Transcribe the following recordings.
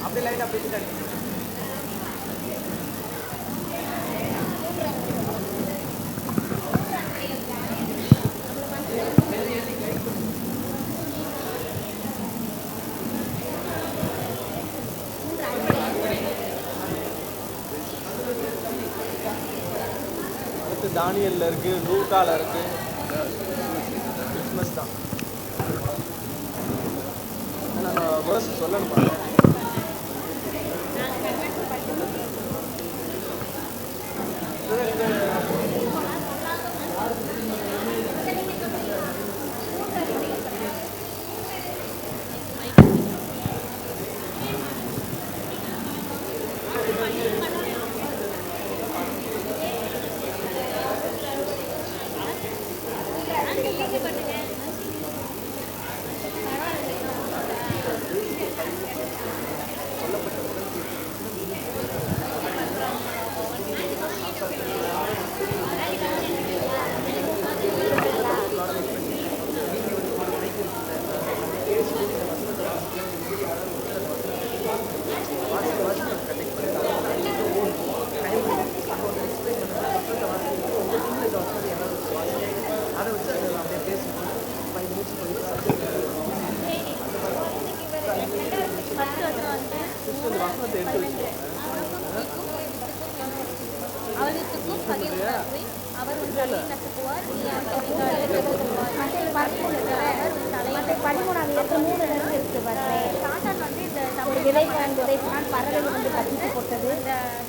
அப்படியே லைட்டாக பேசிட்டாங்க. தானியல்ல இருக்கு, லூக்கால இருக்கு. கிறிஸ்மஸ் தான். நான் வேர்ஸ் சொல்லணுமா?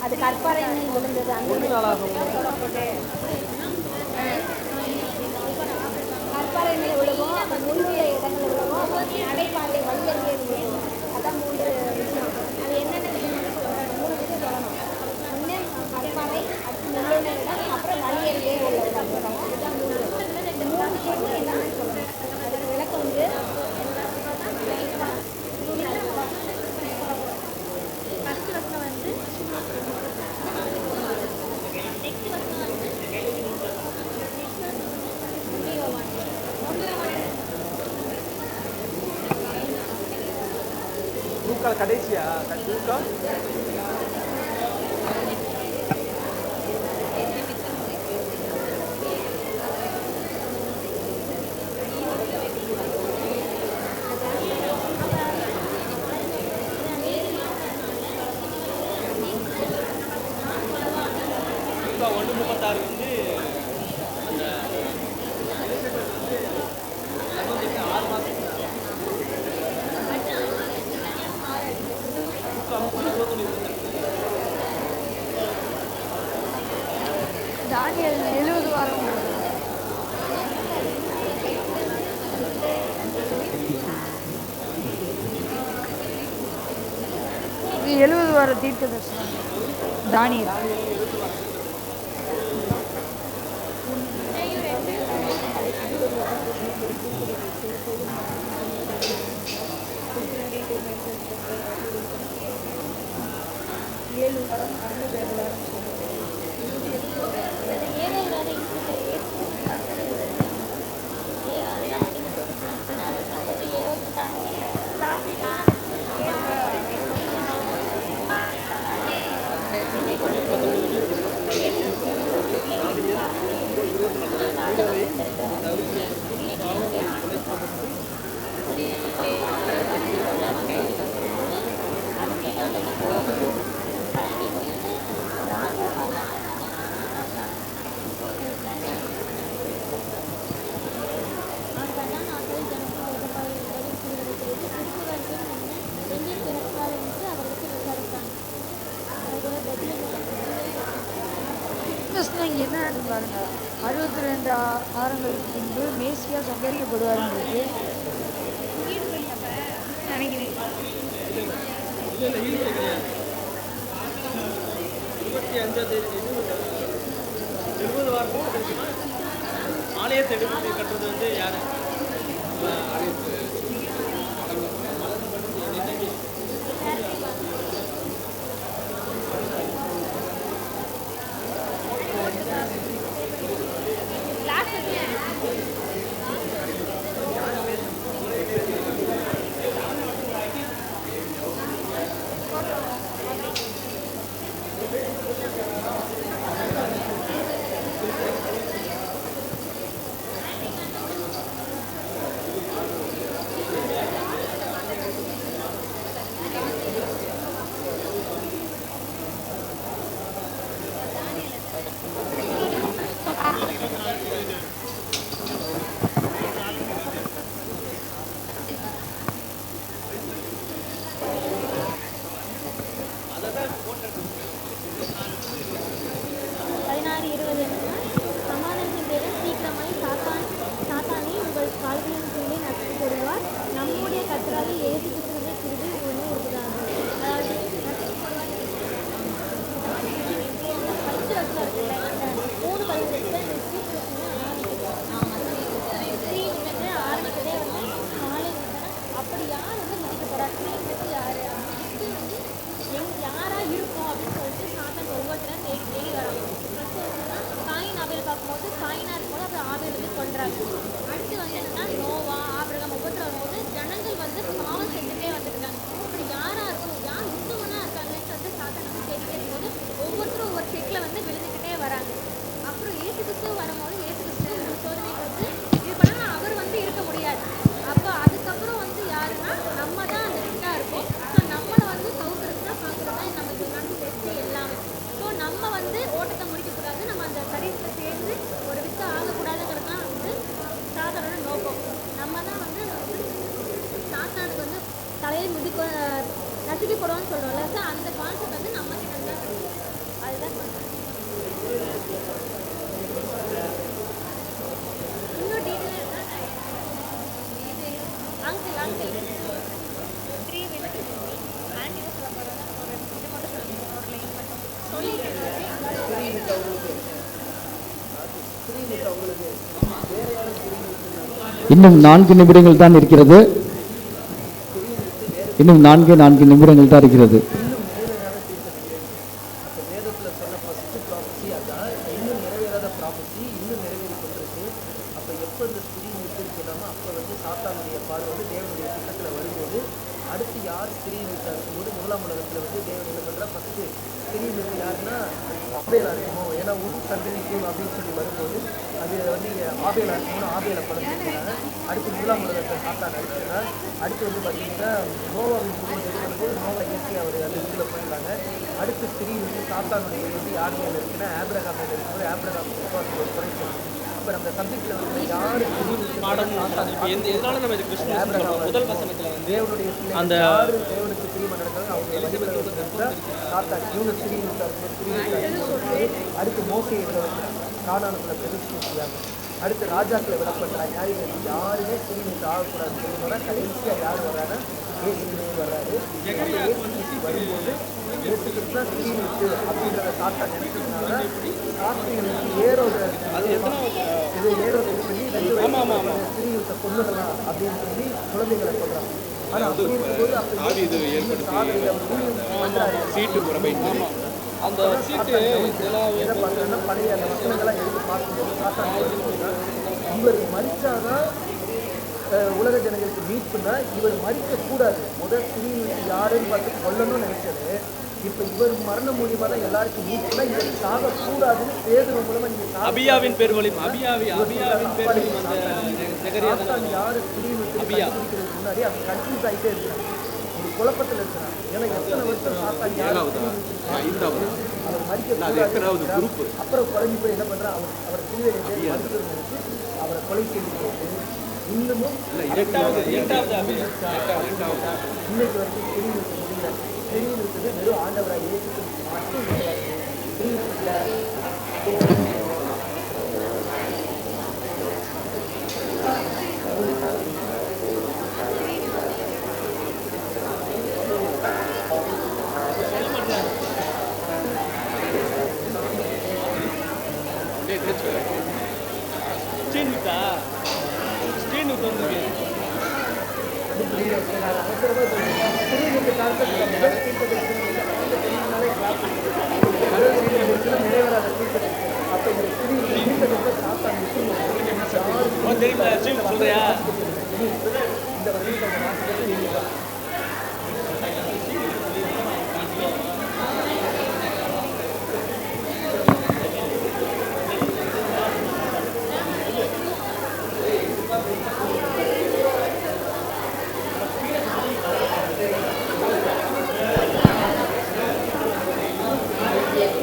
அது கற்பாறை விழுந்தது. கற்பாறை மேலே விழுவோம், முன்னுள்ள இடங்கள் விழுவோம், நடைபாதை வழியறியே. அதான் 3 விஷயம். அது என்னென்ன விஷயம் சொல்லணும்? 3 விஷயம் சொல்லணும். ஒன்று கற்பாறை, அடுத்து முன்னுள்ள இடம், அப்புறம் வழியறியே உள்ள இடம். இதுதான் 3 விஷயம் என்னன்னு சொல்லணும். அதுக்கு விளக்கம் வந்து கடைசியா லூக்கா 1:36 வந்து அந்த 6 மாதம் தானியல் 70 வாரம் 70 வார தீர்க்க தரிசனம் தானியல். இங்கே என்ன பாருங்க, 62 வாரங்களுக்கு பின்பு மேசியா சங்கரிக்கப்படுவார் நினைக்கிறேன். 25 70 வாரம் ஆலயத்தை எடுத்து கட்டுறது வந்து யாரு? இன்னும் 4 நிமிடங்கள் தான் இருக்கிறது. இன்னும் 4 நிமிடங்கள் தான் இருக்கிறது. அந்த அடுத்து மோசையை காணானுக்குள்ள பிரதிஷ்டிக்கிறாங்க. அடுத்து ராஜாக்களை விடப்படுற நியாயங்கள் யாருமே ஸ்ரீனிட்டு ஆகக்கூடாதுன்னு சொல்லுவோம்னா கடைசியாக யார் வர்றாங்கன்னா ஏசுவே வர்றாரு. வரும்போது ஏசு கிறிஸ்துதான் ஸ்ரீனிட்டு அப்படின்றத சாத்தா நினைச்சதுனால சாத்திகளுக்கு ஏரோட இது ஏரோட சொல்லி ஸ்ரீனிட்ட கொண்டுடலாம் அப்படின்னு சொல்லி குழந்தைகளை சொல்றாங்க. ஆனால் அப்படி இருக்கும்போது அந்த சீட்டு என்ன பண்ணுறேன்னா பழைய அந்த வசனங்கள்லாம் எடுத்து பார்க்கும்போது சாத்தா இவர் மறிச்சாதான் உலக ஜனங்களுக்கு மீட்புன்னா இவர் மறிக்கக்கூடாது. முதல் ஸ்ரீனிட்டு யாருன்னு பார்த்து கொல்லணும்னு நினைச்சது. இப்போ இவர் மரணம் மூலியமாக தான் எல்லாருக்கும் மீட்புனா இவர் சாகக்கூடாதுன்னு பேதுரு மூலமா நீங்க அபியாவின் பேர் வழி அபியாவின் பேர் யாரு ஸ்ரீனிட்டு முன்னாடி அவன் கன்ஃபியூஸ் ஆகிட்டே இருக்கிறான். ஒரு குழப்பத்தில் இருக்கிறான். ஏன்னா எத்தனை வருஷம் சாத்தான் அவர் மறிக்க அப்புறம் குறைஞ்சி போய் என்ன பண்றான், அவர் சிலுவையை நினைச்சு அவரை கொலை செய்து போட்டு இன்னமும் இன்னைக்கு வரைக்கும் தெரிவிக்க முடியல. தெரிவிக்கிறது வெறும் ஆண்டவராக இயேசு மட்டும் ஸ்ரீநிதா ஸ்ரீநித் வந்து தெரியுமா ஸ்ரீநித் சொல்றியா?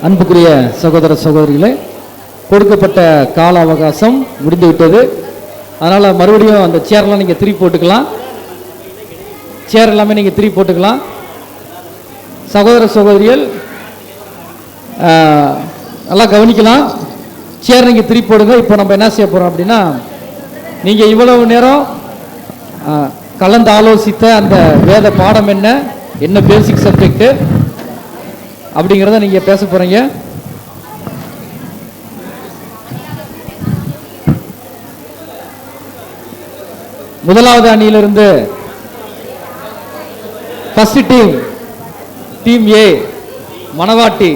அன்புக்குரிய சகோதர சகோதரிகளே, கொடுக்கப்பட்ட கால அவகாசம் முடிந்துவிட்டது. அதனால் மறுபடியும் அந்த சேர்லாம் நீங்கள் திருப்பி போட்டுக்கலாம். சேர் எல்லாமே நீங்கள் திருப்பி போட்டுக்கலாம். சகோதர சகோதரிகள் நல்லா கவனிக்கலாம். சேர் நீங்கள் திருப்பி போடுங்க. இப்போ நம்ம என்ன செய்ய போகிறோம் அப்படின்னா, நீங்கள் இவ்வளவு நேரம் கலந்து ஆலோசித்த அந்த வேத பாடம் என்ன பேசிக் சப்ஜெக்ட் அப்படிங்கிறத நீங்கள் பேச போகிறீங்க. முதலாவது அணியிலிருந்து ஃபர்ஸ்ட் டீம் ஏ மணவாட்டி.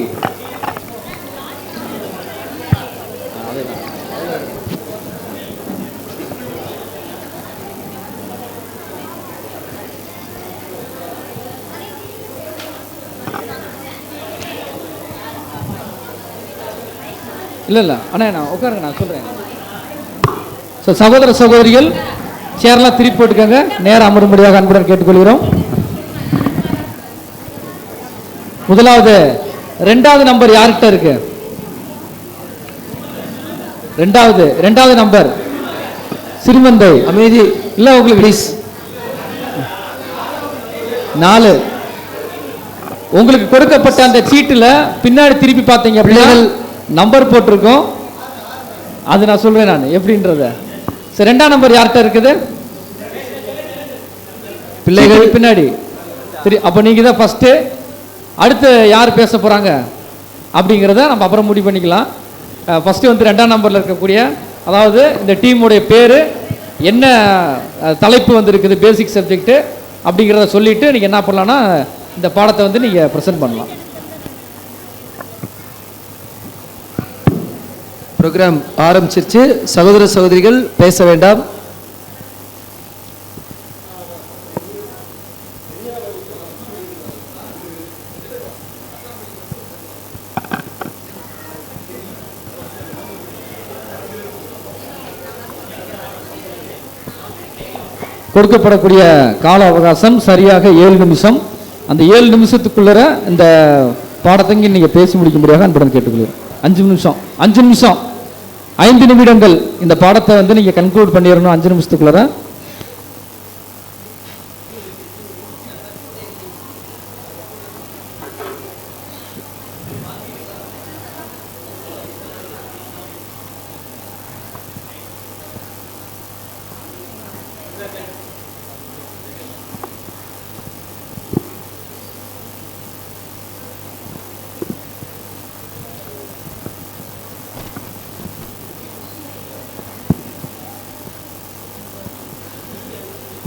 இல்லை அண்ணா நான் உட்காருங்க, நான் சொல்கிறேன். ஸோ சகோதர சகோதரிகள் சேர்லாம் திருப்பி போட்டுக்கோங்க. நேரம் அமரும்படியாக அன்புடன் கேட்டுக்கொள்கிறோம். முதலாவது ரெண்டாவது நம்பர் யார்கிட்ட இருக்கு? ரெண்டாவது நம்பர் சிறுமந்தை அமைதி இல்லை உங்களுக்கு ப்ளீஸ். 4 உங்களுக்கு கொடுக்கப்பட்ட அந்த சீட்டில் பின்னாடி திருப்பி பார்த்தீங்க அப்படின்னா நம்பர் போட்டிருக்கோம். அது நான் சொல்றேன் நான் எப்படின்றத. சரி, 2ஆம் நம்பர் யார்கிட்ட இருக்குது? பிள்ளைகள் பின்னாடி. சரி, அப்போ நீங்கள் தான் ஃபஸ்ட்டு. அடுத்து யார் பேச போகிறாங்க அப்படிங்கிறத நம்ம அப்புறம் முடிவு பண்ணிக்கலாம். ஃபஸ்ட்டு வந்து 2ஆம் நம்பரில் இருக்கக்கூடிய, அதாவது இந்த டீமுடைய பேர் என்ன, தலைப்பு வந்து இருக்குது பேசிக் சப்ஜெக்ட்டு அப்படிங்கிறத சொல்லிவிட்டு நீங்கள் என்ன பண்ணலான்னா இந்த பாடத்தை வந்து நீங்கள் ப்ரெசென்ட் பண்ணலாம். ப்ரோக்ராம் ஆரம்பிச்சிருச்சு. சகோதர சகோதரிகள் பேச வேண்டாம். கொடுக்கப்படக்கூடிய கால அவகாசம் சரியாக 7 நிமிஷம். அந்த 7 நிமிஷத்துக்குள்ளர இந்த பாடத்தை நீங்கள் பேசி முடிக்க முடியாது அன்புடன் கேட்டுக்கொள்கிறேன். 5 நிமிஷம் 5 நிமிடங்கள் இந்த பாடத்தை வந்து நீங்கள் கன்க்ளூட் பண்ணிடணும் 5 நிமிஷத்துக்குள்ளர.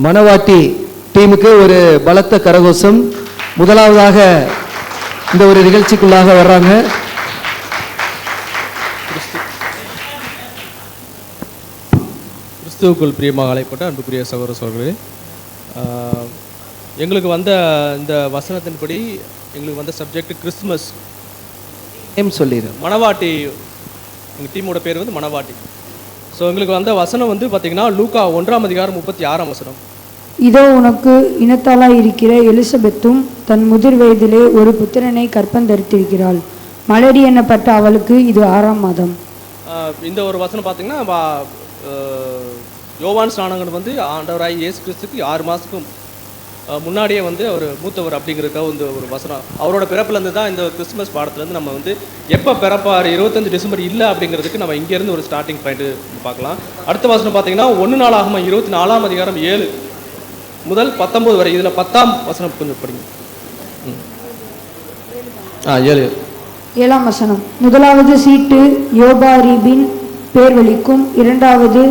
மணவாட்டி டீமுக்கு ஒரு பலத்த கரகோஷம். முதலாவதாக இந்த ஒரு நிகழ்ச்சிக்குள்ளாக வர்றாங்க. கிறிஸ்துவுக்குள் பிரியமாக அழைப்பட்ட அன்புக்குரிய சகோதர சகோதரர்களே, எங்களுக்கு வந்த இந்த வசனத்தின்படி எங்களுக்கு வந்த சப்ஜெக்ட் கிறிஸ்துமஸ். சொல்லிடுறேன். மணவாட்டி, எங்கள் டீமோட பேர் வந்து மணவாட்டி. ஸோ எங்களுக்கு வந்த வசனம் வந்து பார்த்திங்கன்னா லூக்கா 1ஆம் அதிகாரம் 36ஆம் வசனம். இதோ உனக்கு இனத்தாளாய் இருக்கிற எலிசபெத்தும் தன் முதிர் வயதிலே ஒரு புத்திரனை கற்பந்தரித்திருக்கிறாள். மலடி எண்ணப்பட்ட அவளுக்கு இது 6ஆம் மாதம். இந்த ஒரு வசனம் பார்த்திங்கன்னா யோவான் ஸ்நானகன் வந்து ஆண்டவராய் இயேசு கிறிஸ்துக்கு 6 மாதத்துக்கும் முன்னாடியே வந்து அவர் மூத்தவர் அப்படிங்கிறதுக்காக வந்து ஒரு வசனம். அவரோட பிறப்புலேருந்து தான் இந்த கிறிஸ்துமஸ் பாடத்துலேருந்து நம்ம வந்து எப்போ பிறப்பார் 25 டிசம்பர் இல்லை அப்படிங்கிறதுக்கு நம்ம இங்கேருந்து ஒரு ஸ்டார்டிங் பாயிண்ட்டு பார்க்கலாம். அடுத்த வசனம் பார்த்திங்கன்னா 1 நாளாகமம் 24ஆம் அதிகாரம் 7 முதல் 19 வரை. இதில் 10ஆம் வசனம் கொஞ்சம் படிங்க. 7ஆம் வசனம். முதலாவது சீட்டு யோபாரிபின் பேர்வழிக்கும். இரண்டாவது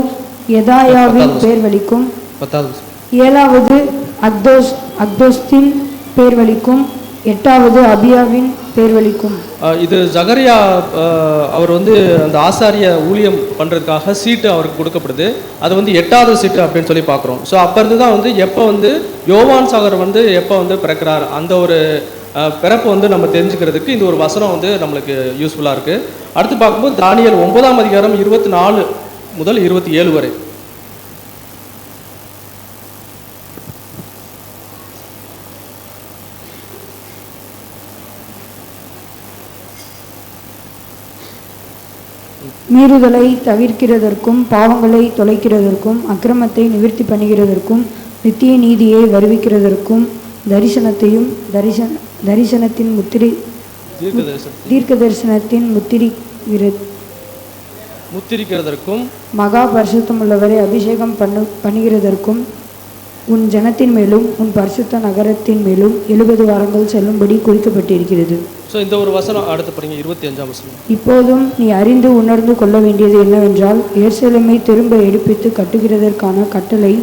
யெதாயாவின் பேர்வழிக்கும். 10வது. ஏழாவது அக்தோஸ்தின் பேர்வழிக்கும். எட்டாவது அபியாவின் பேர்வழிக்கும். இது ஜகரியா அவர் வந்து அந்த ஆசாரிய ஊழியம் பண்ணுறதுக்காக சீட்டு அவருக்கு கொடுக்கப்படுது. அது வந்து 8வது சீட்டு அப்படின்னு சொல்லி பார்க்குறோம். ஸோ அப்போ இருந்து தான் வந்து எப்போ வந்து யோவான் சாகர் வந்து எப்போ வந்து பிறக்கிறார் அந்த ஒரு பிறப்பு வந்து நம்ம தெரிஞ்சுக்கிறதுக்கு இந்த ஒரு வசனம் வந்து நம்மளுக்கு யூஸ்ஃபுல்லாக இருக்குது. அடுத்து பார்க்கும்போது தானியேல் 9ஆம் அதிகாரம் 24 முதல் 27 வரை. மீறுதலை தவிர்க்கிறதற்கும் பாவங்களை தொலைக்கிறதற்கும் அக்கிரமத்தை நிவர்த்தி பண்ணுகிறதற்கும் நித்திய நீதியை வருவிக்கிறதற்கும் தரிசனத்தின் முத்திரி தீர்க்க தரிசனத்தின் முத்திரிக்கிறதற்கும் மகா பரிசுத்தமுள்ளவரை அபிஷேகம் பண்ணுகிறதற்கும் உன் ஜனத்தின் மேலும் உன் பரிசுத்த நகரத்தின் மேலும் 70 வாரங்கள் செல்லும்படி குறிக்கப்பட்டிருக்கிறது. ஸோ இந்த ஒரு வசனம் அடுத்து படிங்க 25ஆம் வசனம். இப்போதும் நீ அறிந்து உணர்ந்து கொள்ள வேண்டியது என்னவென்றால் எருசலேமை திரும்ப எடுப்பித்து கட்டுகிறதற்கான கட்டளை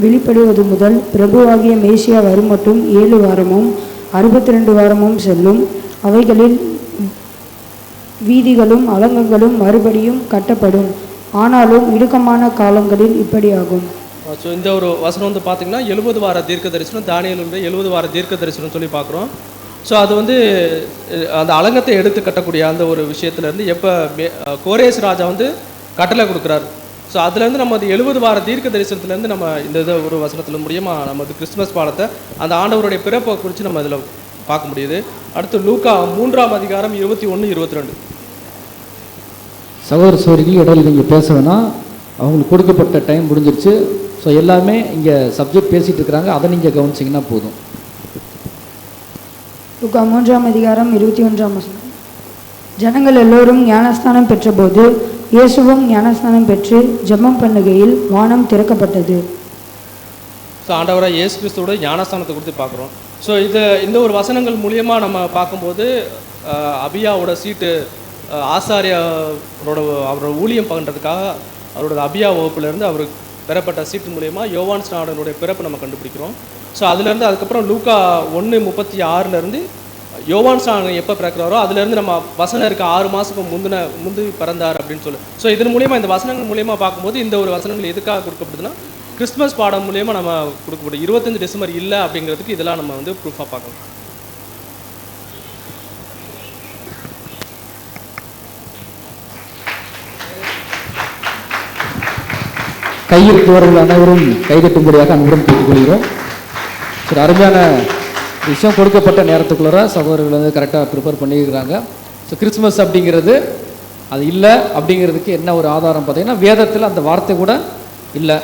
வெளிப்படுவது முதல் பிரபுவாகிய மேசியா வரும் மட்டும் 7 வாரமும் 62 வாரமும் செல்லும். அவைகளில் வீதிகளும் அலங்கங்களும் மறுபடியும் கட்டப்படும். ஆனாலும் இடுக்கமான காலங்களில் இப்படியாகும். ஸோ இந்த ஒரு வசனம் வந்து பார்த்தீங்கன்னா 70 வார தீர்க்க தரிசனம், தானியேலுடைய 70 வார தீர்க்க தரிசனம் சொல்லி பார்க்குறோம். ஸோ அது வந்து அந்த அலங்கத்தை எடுத்து கட்டக்கூடிய அந்த ஒரு விஷயத்துலேருந்து எப்போ கோரேஸ் ராஜா வந்து கட்டளை கொடுக்குறாரு. ஸோ அதுலேருந்து நம்ம அது 70 வார தீர்க்க தரிசனத்துலேருந்து நம்ம இந்த இதை ஒரு வசனத்தில் மூலியமாக நம்ம அது கிறிஸ்துமஸ் பாடத்தை அந்த ஆண்டவருடைய பிறப்பை குறித்து நம்ம அதில் பார்க்க முடியுது. அடுத்து லூக்கா 3ஆம் அதிகாரம் 21, 22. சகோதர சகோதரிகள் இடையில நீங்கள் பேச வேணாம், அவங்களுக்கு கொடுக்கப்பட்ட டைம் முடிஞ்சிருச்சு. ஸோ எல்லாமே இங்கே சப்ஜெக்ட் பேசிகிட்டு இருக்கிறாங்க, அதை நீங்கள் கவனிச்சிங்கன்னா போதும். லூக்கா 3ஆம் அதிகாரம் 21ஆம் வசனம். ஜனங்கள் எல்லோரும் ஞானஸ்நானம் பெற்றபோது இயேசுவும் ஞானஸ்நானம் பெற்று ஜெபம் பண்ணுகையில் வானம் திறக்கப்பட்டது. ஸோ ஆண்டவராக இயேசு கிறிஸ்துவோட ஞானஸ்தானத்தை கொடுத்து பார்க்குறோம். ஸோ இந்த ஒரு வசனங்கள் மூலியமாக நம்ம பார்க்கும்போது அபியாவோட சீட்டு ஆசாரியோட அவரோட ஊழியம் பண்ணுறதுக்காக அவரோட அபியா வகுப்புலேருந்து அவருக்கு பெறப்பட்ட சீட்டு மூலியமாக யோவான் ஸ்நானனுடைய பிறப்பு நம்ம கண்டுபிடிக்கிறோம். ஸோ அதுலேருந்து அதுக்கப்புறம் லூக்கா 1:36 யோவான் ஸ்நானன் எப்போ பிறக்கிறாரோ அதுலேருந்து நம்ம வசனம் இருக்க 6 மாதத்துக்கு முந்தி பிறந்தார் அப்படின்னு சொல்லி. ஸோ இதன் மூலியமாக இந்த வசனங்கள் மூலியமாக பார்க்கும்போது இந்த ஒரு வசனங்கள் எதுக்காக கொடுக்கப்படுதுன்னா கிறிஸ்துமஸ் பாடம் மூலியமாக நம்ம கொடுக்கப்படும். 25 டிசம்பர் இல்லை அப்படிங்கிறதுக்கு இதெல்லாம் நம்ம வந்து ப்ரூஃபாக பார்க்கலாம். கையெழுத்துவர்கள் அனைவரும் கைதட்டும்படியாக அன்புடன் கேட்டுக்கொள்கிறோம். சரி, அருமையான விஷயம் கொடுக்கப்பட்ட நேரத்துக்குள்ளார சகோதரர்கள் வந்து கரெக்டாக ப்ரிப்பேர் பண்ணியிருக்கிறாங்க. ஸோ கிறிஸ்துமஸ் அப்படிங்கிறது அது இல்லை அப்படிங்கிறதுக்கு என்ன ஒரு ஆதாரம் பார்த்தீங்கன்னா வேதத்தில் அந்த வார்த்தை கூட இல்லை.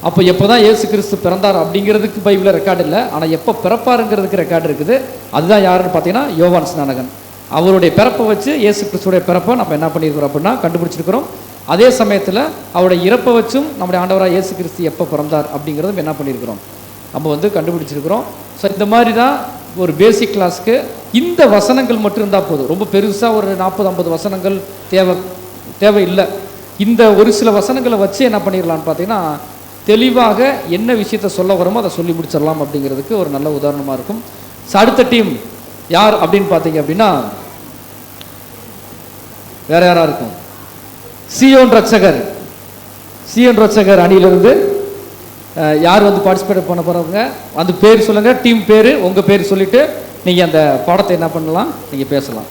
அப்போ எப்போ தான் இயேசு கிறிஸ்து பிறந்தார் அப்படிங்கிறதுக்கு பைபிளில் ரெக்கார்டு இல்லை, ஆனால் எப்போ பிறப்பாருங்கிறதுக்கு ரெக்கார்டு இருக்குது. அதுதான் யாருன்னு பார்த்தீங்கன்னா யோவான் ஸ்நானகன். அவருடைய பிறப்பை வச்சு இயேசு கிறிஸ்துடைய பிறப்பை நம்ம என்ன பண்ணியிருக்கிறோம் அப்படின்னா கண்டுபிடிச்சிருக்கிறோம். அதே சமயத்தில் அவருடைய இறப்பை வச்சும் நம்முடைய ஆண்டவராக இயேசு கிறிஸ்து எப்போ பிறந்தார் அப்படிங்கிறதும் என்ன பண்ணியிருக்கிறோம் நம்ம வந்து கண்டுபிடிச்சிருக்கிறோம். ஸோ இந்த மாதிரி தான் ஒரு பேசிக் கிளாஸ்க்கு இந்த வசனங்கள் மட்டும் இருந்தால் போதும். ரொம்ப பெருசாக ஒரு 40-50 வசனங்கள் தேவையில்லை. இந்த ஒரு சில வசனங்களை வச்சு என்ன பண்ணிடலான்னு பார்த்தீங்கன்னா தெளிவாக என்ன விஷயத்த சொல்ல வரோமோ அதை சொல்லி முடிச்சிடலாம் அப்படிங்கிறதுக்கு ஒரு நல்ல உதாரணமாக இருக்கும். ஸோ அடுத்த டீம் யார் அப்படின்னு பார்த்தீங்க அப்படின்னா வேற யாராக இருக்கும்? சியோன் ரட்சகர் அணியிலிருந்து யார் வந்து பார்ட்டிசிபேட் பண்ண போகிறவங்க அந்த பேர் சொல்லுங்கள், டீம் பேர், உங்கள் பேர் சொல்லிவிட்டு நீங்கள் அந்த பாடத்தை என்ன பண்ணலாம், நீங்கள் பேசலாம்.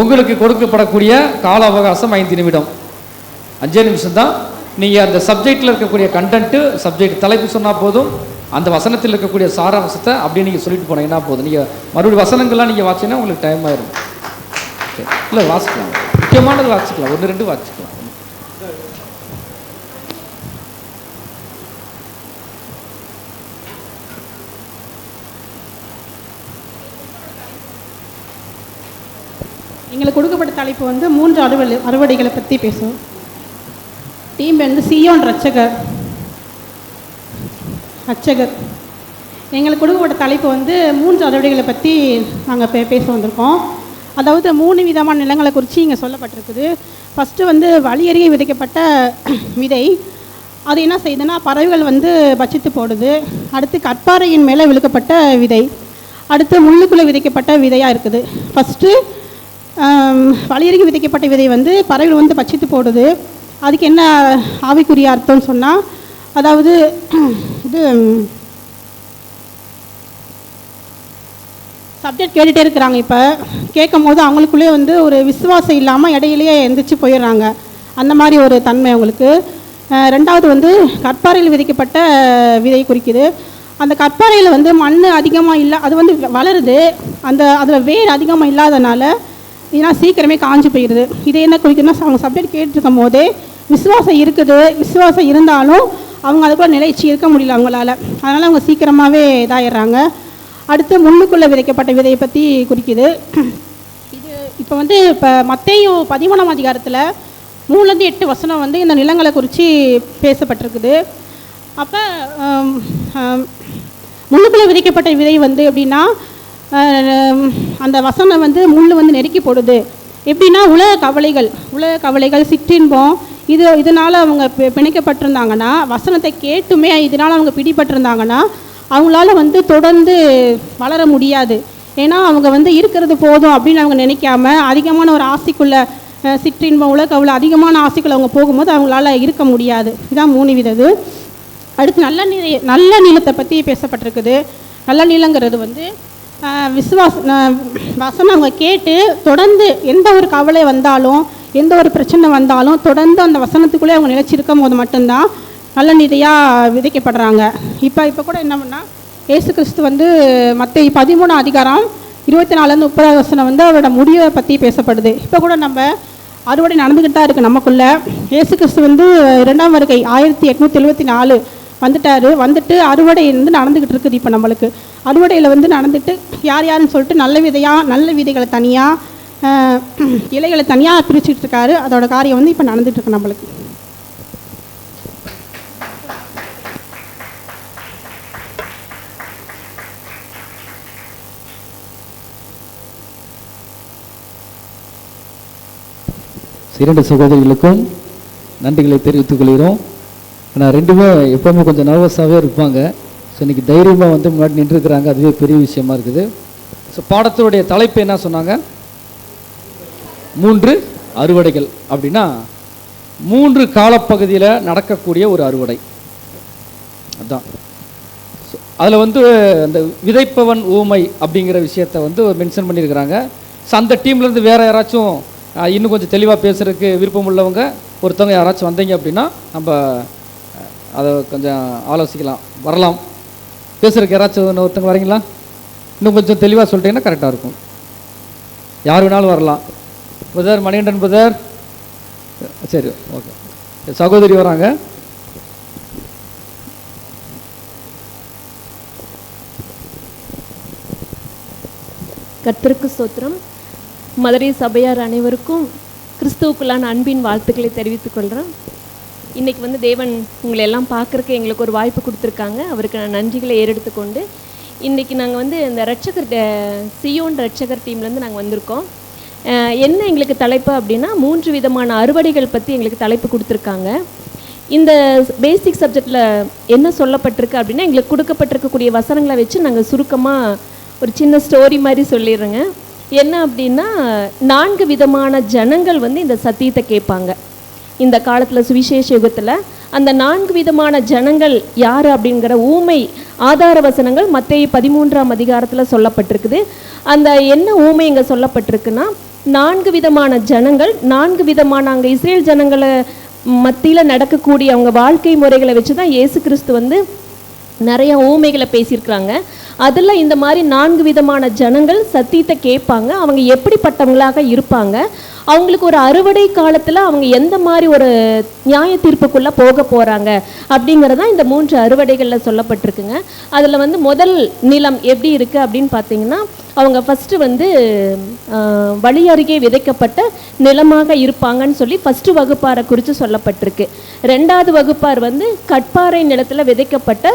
உங்களுக்கு கொடுக்கப்படக்கூடிய கால அவகாசம் 5 நிமிடம், 5 நிமிஷம் தான். நீங்கள் அந்த சப்ஜெக்டில் இருக்கக்கூடிய கண்டென்ட்டு, சப்ஜெக்ட் தலைப்பு சொன்னால் போதும். அந்த வசனத்தில் இருக்கக்கூடிய சாராம்சத்தை அப்படியே நீங்கள் சொல்லிட்டு போனீங்கன்னா போதும். நீங்கள் மறுபடியும் வசனங்கள்லாம் நீங்கள் வாசிங்கன்னா உங்களுக்கு டைம் ஆயிடும். இல்லை வாசிக்கலாம், முக்கியமானது வாசிக்கலாம், 1-2 வாசிக்கலாம். எங்களுக்கு கொடுக்கப்பட்ட தலைப்பு வந்து 3 அறுவடைகளை பற்றி பேசுவோம். டீம் வந்து சியோன் ரட்சகர். எங்களுக்கு கொடுக்கப்பட்ட தலைப்பு வந்து 3 அறுவடைகளை பற்றி நாங்கள் பேச வந்திருக்கோம். அதாவது 3 விதமான நிலங்களை குறித்து இங்கே சொல்லப்பட்டிருக்குது. ஃபஸ்ட்டு வந்து வழியருகே விதைக்கப்பட்ட விதை, அது என்ன செய்யுதுன்னா பறவைகள் வந்து பட்சித்து போடுது. அடுத்து கற்பாறையின் மேலே விழுக்கப்பட்ட விதை, அடுத்து முள்ளுக்குள்ளே விதைக்கப்பட்ட விதையாக இருக்குது. ஃபஸ்ட்டு வழியருகே விதைக்கப்பட்ட விதை வந்து பறவைகள் வந்து பட்சித்து போடுது. அதுக்கு என்ன ஆவிக்குரிய அர்த்தம்னு சொன்னால், அதாவது இது சப்ஜெக்ட் கேட்டுகிட்டே இருக்கிறாங்க. இப்போ கேட்கும் போது அவங்களுக்குள்ளே வந்து ஒரு விசுவாசம் இல்லாமல் இடையிலேயே எந்திரிச்சு போயிடுறாங்க. அந்த மாதிரி ஒரு தன்மை அவங்களுக்கு. ரெண்டாவது வந்து கற்பாறையில் விதைக்கப்பட்ட விதை குறிக்குது. அந்த கற்பாறையில் வந்து மண் அதிகமாக இல்லை, அது வந்து வளருது. அதில் வேர் அதிகமாக இல்லாதனால இதெல்லாம் சீக்கிரமே காஞ்சி போயிடுது. இது என்ன குறிக்குதுன்னா, அவங்க சப்ஜெக்ட் கேட்டுருக்கும் போதே விசுவாசம் இருக்குது, விசுவாசம் இருந்தாலும் அவங்க அதுக்குள்ள நிலைச்சி இருக்க முடியல அவங்களால. அதனால் அவங்க சீக்கிரமாகவே இதாகிடுறாங்க. அடுத்து முள்ளுக்குள்ளே விதைக்கப்பட்ட விதையை பற்றி குறிக்குது. இது இப்போ வந்து மத்தேயு 13ஆம் அதிகாரத்தில் 3-8 வசனம் வந்து இந்த நிலங்களை குறித்து பேசப்பட்டிருக்குது. அப்போ முள்ளுக்குள்ளே விதைக்கப்பட்ட விதை வந்து எப்படின்னா, அந்த வசனம் வந்து முள் வந்து நெருக்கி போடுது. எப்படின்னா உலக கவலைகள் சிற்றின்பம் இதனால் அவங்க பிணைக்கப்பட்டிருந்தாங்கன்னா, வசனத்தை கேட்டுமே இதனால் அவங்க பிடிபட்டிருந்தாங்கன்னா அவங்களால வந்து தொடர்ந்து வளர முடியாது. ஏன்னா அவங்க வந்து இருக்கிறது போதும் அப்படின்னு அவங்க நினைக்காம அதிகமான ஒரு ஆசைக்குள்ள சிற்றின்பம் உலக அதிகமான ஆசைக்குள்ள அவங்க போகும்போது அவங்களால இருக்க முடியாது. இதுதான் 3 விதது. அடுத்து நல்ல நீளத்தை பற்றி பேசப்பட்டிருக்குது. நல்ல நீளங்கிறது வந்து வசனம் அவங்க கேட்டு தொடர்ந்து எந்த ஒரு கவலை வந்தாலும் எந்த ஒரு பிரச்சனை வந்தாலும் தொடர்ந்து அந்த வசனத்துக்குள்ளே அவங்க நிலைச்சிருக்கும் போது மட்டும்தான் நல்ல நீதியாக விதைக்கப்படுறாங்க. இப்போ கூட என்ன பண்ணால், இயேசு கிறிஸ்து வந்து மத்தேயு 13ஆம் அதிகாரம் 24-30 வசனம் வந்து அவரோட முடிவை பற்றி பேசப்படுது. இப்போ கூட நம்ம அறுவடை நடந்துக்கிட்டு தான் இருக்குது நமக்குள்ளே. இயேசு கிறிஸ்து வந்து 2ஆம் வருகை 1874 வந்துட்டு அறுவடை வந்து நடந்துக்கிட்டு இருக்குது. இப்போ நம்மளுக்கு அறுவடையில் வந்து நடந்துட்டு யாருன்னு சொல்லிட்டு நல்ல விதைகளை தனியாக இலைகளை தனியாக பிரிச்சுட்டு இருக்காரு. அதோட காரியம் வந்து இப்போ நடந்துட்டு இருக்கு நம்மளுக்கு. இரண்டு சகோதரிகளுக்கும் நன்றிகளை தெரிவித்துக் கொள்கிறோம். ஆனால் 2மே எப்போவுமே கொஞ்சம் நர்வஸாகவே இருப்பாங்க. ஸோ இன்றைக்கி தைரியமாக வந்து முன்னாடி நின்றுருக்கிறாங்க. அதுவே பெரிய விஷயமா இருக்குது. ஸோ பாடத்தினுடைய தலைப்பு என்ன சொன்னாங்க? 3 அறுவடைகள். அப்படின்னா 3 காலப்பகுதியில் நடக்கக்கூடிய ஒரு அறுவடை அதுதான். அதில் வந்து அந்த விதைப்பவன் ஊமை அப்படிங்கிற விஷயத்தை வந்து மென்ஷன் பண்ணியிருக்கிறாங்க. ஸோ அந்த டீம்லேருந்து வேறு யாராச்சும் இன்னும் கொஞ்சம் தெளிவாக பேசுகிறதுக்கு விருப்பம் உள்ளவங்க ஒருத்தவங்க யாராச்சும் வந்தீங்க அப்படின்னா நம்ம அதை கொஞ்சம் ஆலோசிக்கலாம், வரலாம். பேசுகிறதுக்கு யாராச்சும் ஒருத்தவங்க வரீங்களா? இன்னும் கொஞ்சம் தெளிவாக சொல்லிட்டீங்கன்னா கரெக்டாக இருக்கும். யார் வேணாலும் வரலாம். பிரதர் மணிகண்டன் பிரதர், சரி ஓகே. சகோதரி வராங்க. கர்த்தருக்கு ஸ்தோத்திரம். மதுரை சபையார் அனைவருக்கும் கிறிஸ்துவுக்குள்ளான அன்பின் வாழ்த்துக்களை தெரிவித்துக் கொள்கிறேன். இன்றைக்கி வந்து தேவன் உங்களை எல்லாம் பார்க்குறக்கு எங்களுக்கு ஒரு வாய்ப்பு கொடுத்துருக்காங்க. அவருக்கு நான் நன்றிகளை ஏறெடுத்துக்கொண்டு இன்றைக்கி நாங்கள் வந்து இந்த சியோன் ரட்சகர் டீம்லேருந்து நாங்கள் வந்திருக்கோம். என்ன எங்களுக்கு தலைப்பு அப்படின்னா 3 விதமான அறுவடைகள் பற்றி எங்களுக்கு தலைப்பு கொடுத்துருக்காங்க. இந்த பேசிக் சப்ஜெக்டில் என்ன சொல்லப்பட்டிருக்கு அப்படின்னா, எங்களுக்கு கொடுக்கப்பட்டிருக்கக்கூடிய வசனங்களை வச்சு நாங்கள் சுருக்கமாக ஒரு சின்ன ஸ்டோரி மாதிரி சொல்லிடுறேங்க. என்ன அப்படின்னா, 4 விதமான ஜனங்கள் வந்து இந்த சத்தியத்தை கேட்பாங்க. இந்த காலத்தில் சுவிசேஷ யுகத்தில் அந்த 4 விதமான ஜனங்கள் யார் அப்படிங்கிற ஊமை ஆதார வசனங்கள் மத்தேயு 13ஆம் அதிகாரத்தில் சொல்லப்பட்டிருக்குது. அந்த என்ன ஊமை இங்கே சொல்லப்பட்டிருக்குன்னா, 4 விதமான ஜனங்கள் 4 விதமான அங்கே இஸ்ரேல் ஜனங்களை மத்தியில் நடக்கக்கூடிய அவங்க வாழ்க்கை முறைகளை வச்சு தான் இயேசு கிறிஸ்து வந்து நிறைய ஊமைகளை பேசியிருக்கிறாங்க. அதில் இந்த மாதிரி 4 விதமான ஜனங்கள் சத்தியத்தை கேட்பாங்க. அவங்க எப்படிப்பட்டவங்களாக இருப்பாங்க, அவங்களுக்கு ஒரு அறுவடை காலத்தில் அவங்க எந்த மாதிரி ஒரு நியாய தீர்ப்புக்குள்ளே போக போகிறாங்க அப்படிங்கிறதான் இந்த 3 அறுவடைகளில் சொல்லப்பட்டிருக்குங்க. அதில் வந்து முதல் நிலம் எப்படி இருக்குது அப்படின்னு பார்த்தீங்கன்னா, அவங்க ஃபஸ்ட்டு வந்து வழி அருகே விதைக்கப்பட்ட நிலமாக இருப்பாங்கன்னு சொல்லி ஃபஸ்ட்டு வகுப்பாரை குறித்து சொல்லப்பட்டிருக்கு. 2வது வகுப்பார் வந்து கட்பாறை நிலத்தில் விதைக்கப்பட்ட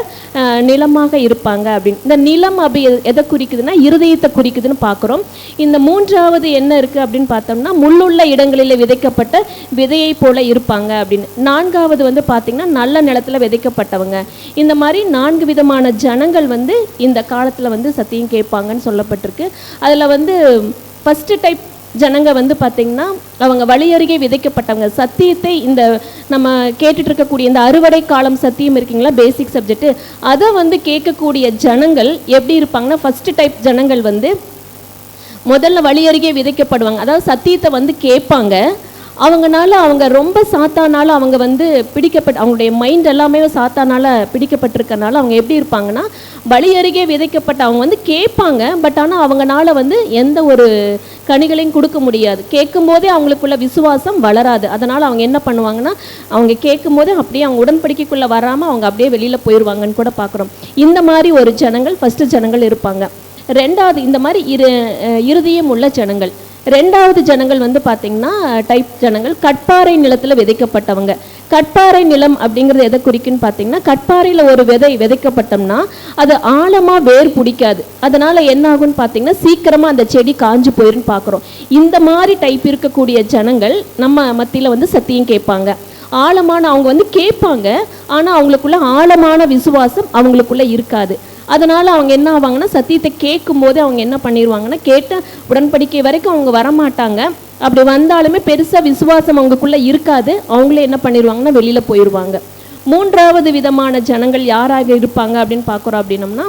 நிலமாக இருப்பாங்க அப்படின்னு. இந்த நிலம் அப்படி எதை குறிக்குதுன்னா இருதயத்தை குறிக்குதுன்னு பார்க்குறோம். இந்த 3வது என்ன இருக்குது அப்படின்னு பார்த்தோம்னா முள்ளுள்ள இடங்களில் விதைக்கப்பட்ட விதையை போல இருப்பாங்க அப்படின்னு. 4வது வந்து பார்த்திங்கன்னா நல்ல நிலத்தில் விதைக்கப்பட்டவங்க. இந்த மாதிரி 4 விதமான ஜனங்கள் வந்து இந்த காலத்தில் வந்து சத்தியம் கேட்பாங்கன்னு சொல்லப்பட்டிருக்கு. அதில் வந்து ஃபஸ்ட்டு டைப் ஜனங்க வந்து பார்த்திங்கன்னா அவங்க வழி அருகே விதைக்கப்பட்டவங்க. சத்தியத்தை இந்த நம்ம கேட்டுட்டு இருக்கக்கூடிய இந்த அறுவடை காலம் சத்தியம் இருக்கீங்களா, பேசிக் சப்ஜெக்ட், அதை வந்து கேட்கக்கூடிய ஜனங்கள் எப்படி இருப்பாங்கன்னா, ஃபஸ்ட்டு டைப் ஜனங்கள் வந்து முதல்ல வழி அருகே விதைக்கப்படுவாங்க. அதாவது சத்தியத்தை வந்து கேட்பாங்க. அவங்கனால அவங்க ரொம்ப சாத்தானால அவங்க வந்து அவங்களுடைய மைண்ட் எல்லாமே சாத்தானால பிடிக்கப்பட்டிருக்கனால அவங்க எப்படி இருப்பாங்கன்னா, வழி அருகே விதைக்கப்பட்ட அவங்க வந்து கேட்பாங்க. பட் ஆனால் அவங்கனால வந்து எந்த ஒரு கனிகளையும் கொடுக்க முடியாது. கேட்கும் போதே அவங்களுக்குள்ள விசுவாசம் வளராது. அதனால் அவங்க என்ன பண்ணுவாங்கன்னா, அவங்க கேட்கும் போதே அப்படியே அவங்க உடன்படிக்கைக்குள்ளே வராமல் அவங்க அப்படியே வெளியில் போயிடுவாங்கன்னு கூட பார்க்குறோம். இந்த மாதிரி ஒரு ஜனங்கள் ஃபஸ்ட்டு ஜனங்கள் இருப்பாங்க. 2வது இந்த மாதிரி இருதயம் உள்ள ஜனங்கள். 2வது ஜனங்கள் வந்து பார்த்திங்கன்னா டைப் ஜனங்கள் கட்பாறை நிலத்தில் விதைக்கப்பட்டவங்க. கட்பாறை நிலம் அப்படிங்கிறது எதை குறிக்குன்னு பார்த்தீங்கன்னா, கட்பாறையில் ஒரு விதை விதைக்கப்பட்டோம்னா அது ஆழமாக வேர் பிடிக்காது. அதனால் என்ன ஆகுன்னு பார்த்தீங்கன்னா சீக்கிரமாக அந்த செடி காஞ்சு போயிருன்னு பார்க்குறோம். இந்த மாதிரி டைப் இருக்கக்கூடிய ஜனங்கள் நம்ம மத்தியில் வந்து சத்தியம் கேட்பாங்க. ஆழமான அவங்க வந்து கேட்பாங்க, ஆனால் அவங்களுக்குள்ள ஆழமான விசுவாசம் அவங்களுக்குள்ள இருக்காது. அதனால் அவங்க என்ன ஆவாங்கன்னா, சத்தியத்தை கேட்கும் போது அவங்க என்ன பண்ணிடுவாங்கன்னா, கேட்ட உடன்படிக்கை வரைக்கும் அவங்க வரமாட்டாங்க. அப்படி வந்தாலுமே பெருசாக விசுவாசம் அவங்களுக்குள்ளே இருக்காது. அவங்களே என்ன பண்ணிடுவாங்கன்னா வெளியில் போயிடுவாங்க. 3வது விதமான ஜனங்கள் யாராக இருப்பாங்க அப்படின்னு பார்க்குறோம் அப்படின்னம்னா,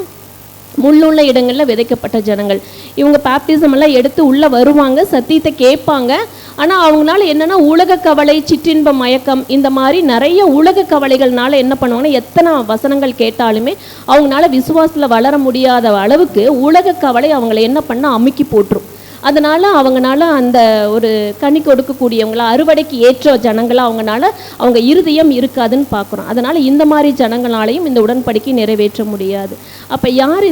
முள்ளுள்ள இடங்களில் விதைக்கப்பட்ட ஜனங்கள். இவங்க பேப்டிசம் எல்லாம் எடுத்து உள்ளே வருவாங்க, சத்தியத்தை கேட்பாங்க. ஆனால் அவங்களால என்னென்னா உலக கவலை, சிற்றின்ப மயக்கம், இந்த மாதிரி நிறைய உலக கவலைகள்னால என்ன பண்ணுவாங்கன்னா, எத்தனை வசனங்கள் கேட்டாலுமே அவங்களால விசுவாசத்தில் வளர முடியாத அளவுக்கு உலக கவலை அவங்கள என்ன பண்ணால் அமுக்கி போட்டுரும். அதனால் அவங்களால அந்த ஒரு கனி கொடுக்கக்கூடியவங்களா அறுவடைக்கு ஏற்ற ஜனங்களாக அவங்க இருதயம் இருக்காதுன்னு பார்க்குறோம். அதனால் இந்த மாதிரி ஜனங்களாலையும் இந்த உடன்படிக்கை நிறைவேற்ற முடியாது. அப்போ யார்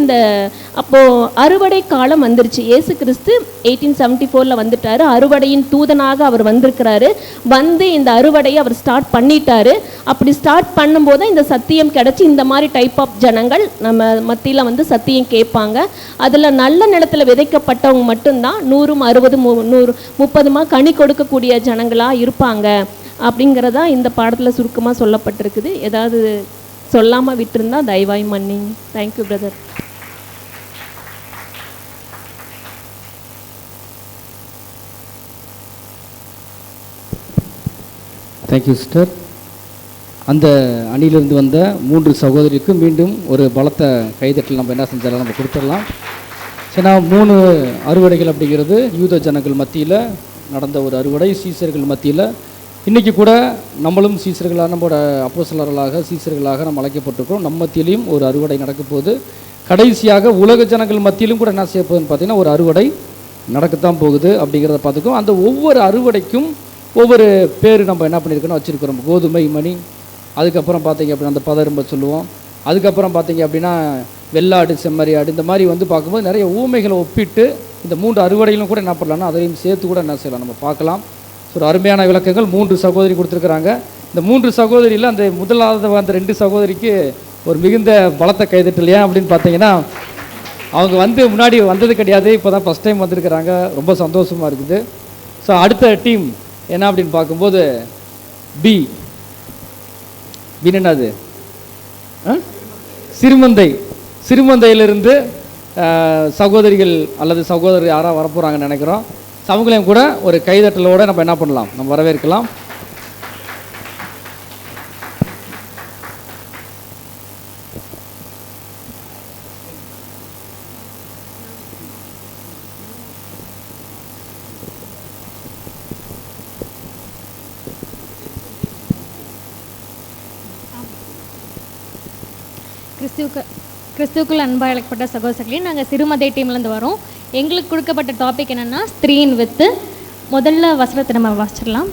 அப்போது அறுவடை காலம் வந்துருச்சு. இயேசு கிறிஸ்து 1874 வந்துட்டார். அறுவடையின் தூதனாக அவர் வந்திருக்கிறாரு. வந்து இந்த அறுவடையை அவர் ஸ்டார்ட் பண்ணிட்டாரு. அப்படி ஸ்டார்ட் பண்ணும்போது இந்த சத்தியம் கிடச்சி இந்த மாதிரி டைப் ஆஃப் ஜனங்கள் நம்ம மத்தியில் வந்து சத்தியம் கேட்பாங்க. அதில் நல்ல நிலத்தில் விதைக்கப்பட்டவங்க மட்டும்தான் 100, 60, 100, 30 கனி கொடுக்கக்கூடிய ஜனங்களாக இருப்பாங்க அப்படிங்கிறதா இந்த பாடத்தில் சுருக்கமாக சொல்லப்பட்டிருக்குது. ஏதாவது சொல்லாமல் விட்டுருந்தா தயவாய் மன்னிங்க. Thank you brother. Thank you sister. அந்த அணியிலிருந்து வந்த 3 சகோதரிக்கும் மீண்டும் ஒரு பலத்த கைதட்டல் நம்ம என்ன செஞ்சாலும் நம்ம கொடுத்துடலாம். ஏன்னா 3 அறுவடைகள் அப்படிங்கிறது யூத ஜனங்கள் மத்தியில் நடந்த ஒரு அறுவடை. சீசர்கள் மத்தியில் இன்றைக்கி கூட நம்மளும் சீசர்களாக, நம்மளோட அப்போஸ்தலர்களாக சீசர்களாக நம்ம அழைக்கப்பட்டிருக்கிறோம். நம்ம மத்தியிலையும் ஒரு அறுவடை நடக்க போகுது. கடைசியாக உலக ஜனங்கள் மத்தியிலும் கூட என்ன செய்ய போகுதுன்னு பார்த்தீங்கன்னா ஒரு அறுவடை நடக்கத்தான் போகுது அப்படிங்கிறத பார்த்துக்கோம். அந்த ஒவ்வொரு அறுவடைக்கும் ஒவ்வொரு பேர் நம்ம என்ன பண்ணியிருக்கோன்னு வச்சுருக்கிறோம். கோதுமை மணி, அதுக்கப்புறம் பார்த்தீங்க அப்படின்னா அந்த பதரும்ப சொல்லுவோம். அதுக்கப்புறம் பார்த்தீங்க அப்படின்னா வெள்ளாடு, செம்மறி ஆடு, இந்த மாதிரி வந்து பார்க்கும்போது நிறைய ஊமைகளை ஒப்பிட்டு இந்த 3 அறுவடைகளும் கூட என்ன பண்ணலாம்னா அதையும் சேர்த்து கூட என்ன செய்யலாம் நம்ம பார்க்கலாம். ஒரு அருமையான விளக்கங்கள் 3 சகோதரி கொடுத்துருக்குறாங்க. இந்த 3 சகோதரியில் அந்த முதலாவது அந்த 2 சகோதரிக்கு ஒரு மிகுந்த பலத்தை கைதட்டல். ஏன் அப்படின்னு பார்த்தீங்கன்னா அவங்க வந்து முன்னாடி வந்தது கிடையாது, இப்போ தான் ஃபஸ்ட் டைம் வந்திருக்கிறாங்க. ரொம்ப சந்தோஷமாக இருக்குது. ஸோ அடுத்த டீம் என்ன அப்படின்னு பார்க்கும்போது என்னது சிறுமந்தையிலிருந்து சகோதரிகள் அல்லது சகோதரர் யாராக வரப்போகிறாங்கன்னு நினைக்கிறோம். அவங்களையும் கூட ஒரு கைதட்டலோடு நம்ம என்ன பண்ணலாம், நம்ம வரவேற்கலாம். கிறிஸ்துவுக்குள் அன்பாக அழைக்கப்பட்ட சகோதரர்களே, நாங்கள் சிறுமதை டீம்லேருந்து வரோம். எங்களுக்கு கொடுக்கப்பட்ட டாபிக் என்னென்னா ஸ்திரீயின் வித்து. முதல்ல வசனத்தை நம்ம வாசிச்சிடலாம்.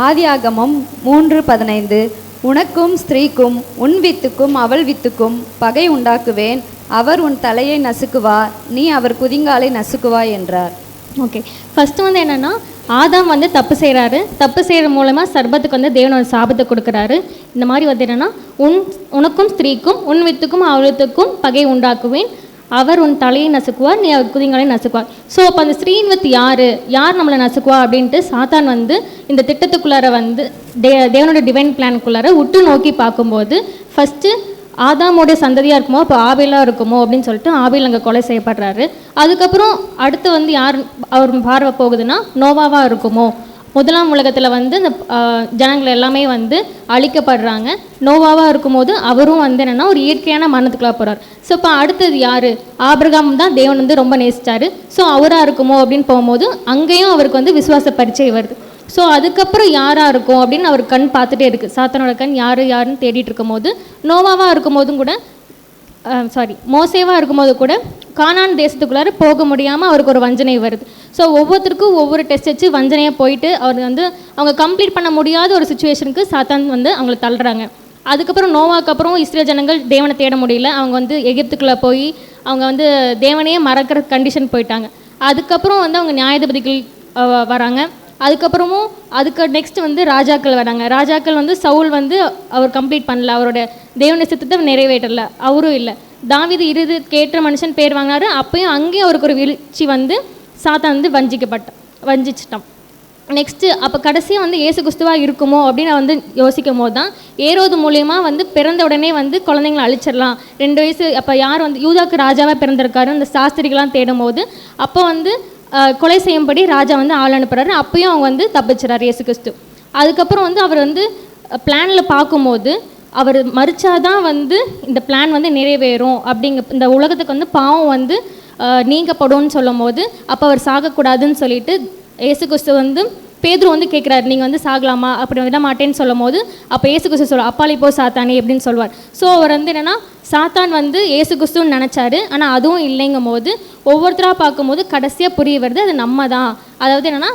ஆதியாகமம் 3:15 உனக்கும் ஸ்திரீக்கும் உன் வித்துக்கும் அவள் வித்துக்கும் பகை உண்டாக்குவேன், அவர் உன் தலையை நசுக்குவார், நீ அவர் குதிங்காலை நசுக்குவாய் என்றார். ஓகே, ஃபஸ்ட்டு வந்து என்னென்னா ஆதாம் வந்து தப்பு செய்கிறாரு. தப்பு செய்கிற மூலமாக சர்பத்துக்கு வந்து தேவன் ஒரு சாபத்தை கொடுக்குறாரு. இந்த மாதிரி வந்து என்னென்னா உனக்கும் ஸ்திரீக்கும் உன் வித்துக்கும் அவள் வித்துக்கும் பகை உண்டாக்குவேன், அவர் உன் தலையை நசுக்குவார், நீ அவர் குதிங்காலை நசுக்குவார். ஸோ அப்போ அந்த ஸ்திரீன் வித் யார் நம்மளை நசுக்குவா அப்படின்ட்டு சாத்தான் வந்து இந்த திட்டத்துக்குள்ளார வந்து தேவனோட டிவைன் பிளானுக்குள்ளார உற்று நோக்கி பார்க்கும்போது ஃபஸ்ட்டு ஆதாமோடைய சந்ததியாக இருக்குமோ அப்போ ஆபேலாக இருக்குமோ அப்படின்னு சொல்லிட்டு ஆபேல் அங்கே கொலை செய்யப்படுறாரு. அதுக்கப்புறம் அடுத்து வந்து யார் அவர் பார்வை போகுதுன்னா நோவாவாக இருக்குமோ. முதலாம் உலகத்தில் வந்து இந்த ஜனங்கள் எல்லாமே வந்து அழிக்கப்படுறாங்க. நோவாவாக இருக்கும்போது அவரும் வந்து என்னென்னா ஒரு இயற்கையான மரணத்துக்குள்ளே போகிறார். ஸோ இப்போ அடுத்தது யார்? ஆபிரகாம் தான் தேவன் வந்து ரொம்ப நேசித்தார். ஸோ அவராக இருக்குமோ அப்படின்னு போகும்போது அங்கேயும் அவருக்கு வந்து விசுவாச பரீட்சை வருது. ஸோ அதுக்கப்புறம் யாராக இருக்கும் அப்படின்னு அவர் கண் பார்த்துட்டே இருக்குது. சாத்தானோட கண் யாருன்னு தேடிட்டு இருக்கும் போது நோவாவாக இருக்கும் போதும் கூட மோசேவாக இருக்கும்போது கூட கானான் தேசத்துக்குள்ளார போக முடியாமல் அவருக்கு ஒரு வஞ்சனை வருது. ஸோ ஒவ்வொருத்தருக்கும் ஒவ்வொரு டெஸ்ட் வச்சு வஞ்சனையாக போயிட்டு அவர் வந்து அவங்க கம்ப்ளீட் பண்ண முடியாத ஒரு சுச்சுவேஷனுக்கு சாத்தான் வந்து அவங்கள தள்ளுறாங்க. அதுக்கப்புறம் நோவாக்கு அப்புறம் இஸ்ரேல் ஜனங்கள் தேவனை தேட முடியல. அவங்க வந்து எகிப்துக்குள்ளே போய் அவங்க வந்து தேவனையே மறக்கிற கண்டிஷன் போயிட்டாங்க. அதுக்கப்புறம் வந்து அவங்க நியாயாதிபதிகள் வராங்க. அதுக்கப்புறமும் அதுக்கு நெக்ஸ்ட் வந்து ராஜாக்கள் வராங்க. ராஜாக்கள் வந்து சவுல் வந்து அவர் கம்ப்ளீட் பண்ணல, அவரோட தேவனுடைய சித்தத்தை நிறைவேற்றல, அவரும் இல்லை. தாவீது கேட்ட மனுஷன் பேர் வாங்கினாரு. அப்பயும் அங்கேயும் அவருக்கு ஒரு வீழ்ச்சி வந்து சாத்தான் வந்து வஞ்சிச்சிட்டான். நெக்ஸ்ட்டு அப்போ கடைசியாக வந்து இயேசு கிறிஸ்துவாக இருக்குமோ அப்படின்னு வந்து யோசிக்கும் போது தான் ஏரோது மூலயமா வந்து பிறந்த உடனே வந்து குழந்தைங்களை அழிச்சிடலாம். 2 வயசு அப்போ யார் வந்து யூதாக்கு ராஜாவாக பிறந்திருக்காரு அந்த சாஸ்திரிகளாம் தேடும் போது அப்போ வந்து கொலை செய்யும்படி ராஜா வந்து ஆள் அனுப்புகிறாரு. அப்பயும் அவங்க வந்து தப்பிச்சிடறாரு இயேசு கிறிஸ்து. அதுக்கப்புறம் வந்து அவர் வந்து பிளானில் பார்க்கும்போது அவர் மறிச்சாதான் வந்து இந்த பிளான் வந்து நிறைவேறும் இந்த உலகத்துக்கு வந்து பாவம் வந்து நீங்கப்படும்னு சொல்லும் போது அப்போ அவர் சாகக்கூடாதுன்னு சொல்லிட்டு இயேசு கிறிஸ்து வந்து பேதுரு வந்து கேட்குறாரு, நீங்கள் வந்து சாகலாமா? அப்படி விட மாட்டேன்னு சொல்லும் போது அப்போ இயேசு கிறிஸ்து சொல்லுவார், அப்பாலி போ சாத்தானே அப்படின்னு சொல்லுவார். ஸோ அவர் வந்து என்னென்னா சாத்தான் வந்து இயேசு கிறிஸ்துன்னு நினச்சாரு, ஆனால் அதுவும் இல்லைங்கும் போது ஒவ்வொருத்தராக பார்க்கும்போது கடைசியாக புரிய வருது அது நம்ம தான். அதாவது என்னென்னா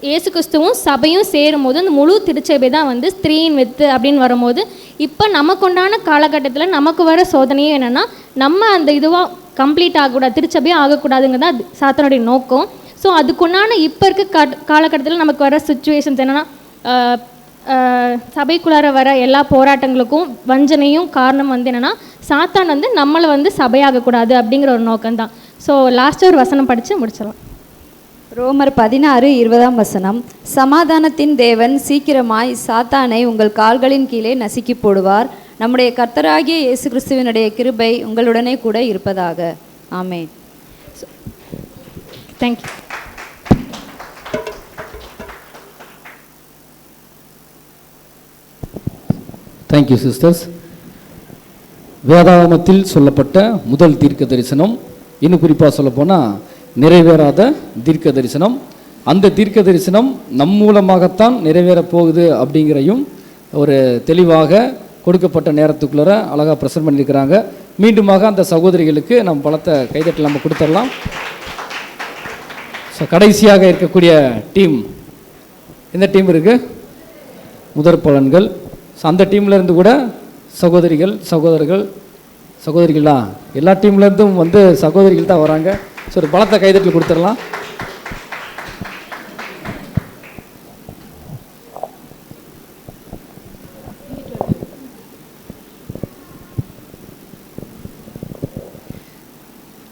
இயேசு கிறிஸ்துவும் சபையும் சேரும் போது அந்த முழு திருச்சபை தான் வந்து ஸ்திரீயின் வித்து அப்படின்னு வரும்போது இப்போ நமக்குண்டான காலகட்டத்தில் நமக்கு வர சோதனையே என்னென்னா நம்ம அந்த இதுவாக கம்ப்ளீட் ஆகக்கூடாது, திருச்சபையாக ஆகக்கூடாதுங்கிறது தான் சாத்தானுடைய நோக்கம். ஸோ அதுக்குண்டான இப்போ இருக்க காலகட்டத்தில் நமக்கு வர சுச்சுவேஷன்ஸ் என்னென்னா சபைக்குள்ளார வர எல்லா போராட்டங்களுக்கும் வஞ்சனையும் காரணம் வந்து என்னென்னா சாத்தான் வந்து நம்மளை வந்து சபையாகக்கூடாது அப்படிங்கிற ஒரு நோக்கம்தான். ஸோ லாஸ்ட்டாக ஒரு வசனம் படித்து முடிச்சிடலாம். ரோமர் 16:20 சமாதானத்தின் தேவன் சீக்கிரமாய் சாத்தானை உங்கள் கால்களின் கீழே நசுக்கி போடுவார். நம்முடைய கர்த்தராகிய இயேசு கிறிஸ்துவினுடைய கிருபை உங்களுடனே கூட இருப்பதாக. ஆமென். தேங்க்யூ. Thank you sisters. வேதாகமத்தில் சொல்லப்பட்ட முதல் தீர்க்க தரிசனம், இன்னும் குறிப்பாக சொல்லப்போனால் நிறைவேறாத தீர்க்க தரிசனம். அந்த தீர்க்க தரிசனம் நம் மூலமாகத்தான் நிறைவேறப் போகுது அப்படிங்கிறதையும் ஒரு தெளிவாக கொடுக்கப்பட்ட நேரத்துக்குள்ளே அழகாக ப்ரெசென்ட் பண்ணியிருக்கிறாங்க. மீண்டுமாக அந்த சகோதரிகளுக்கு நம்ம பலத்தை கைதட்டல் நம்ம கொடுத்துடலாம். ஸோ கடைசியாக இருக்கக்கூடிய டீம், இந்த டீம் இருக்குது முதற் பலன்கள். ஸோ அந்த டீம்லேருந்து கூட சகோதரிகளா எல்லா டீம்லேருந்தும் வந்து சகோதரிகள் தான் வராங்க. ஸோ ஒரு பலத்தை கைதட்டல் கொடுத்துடலாம்.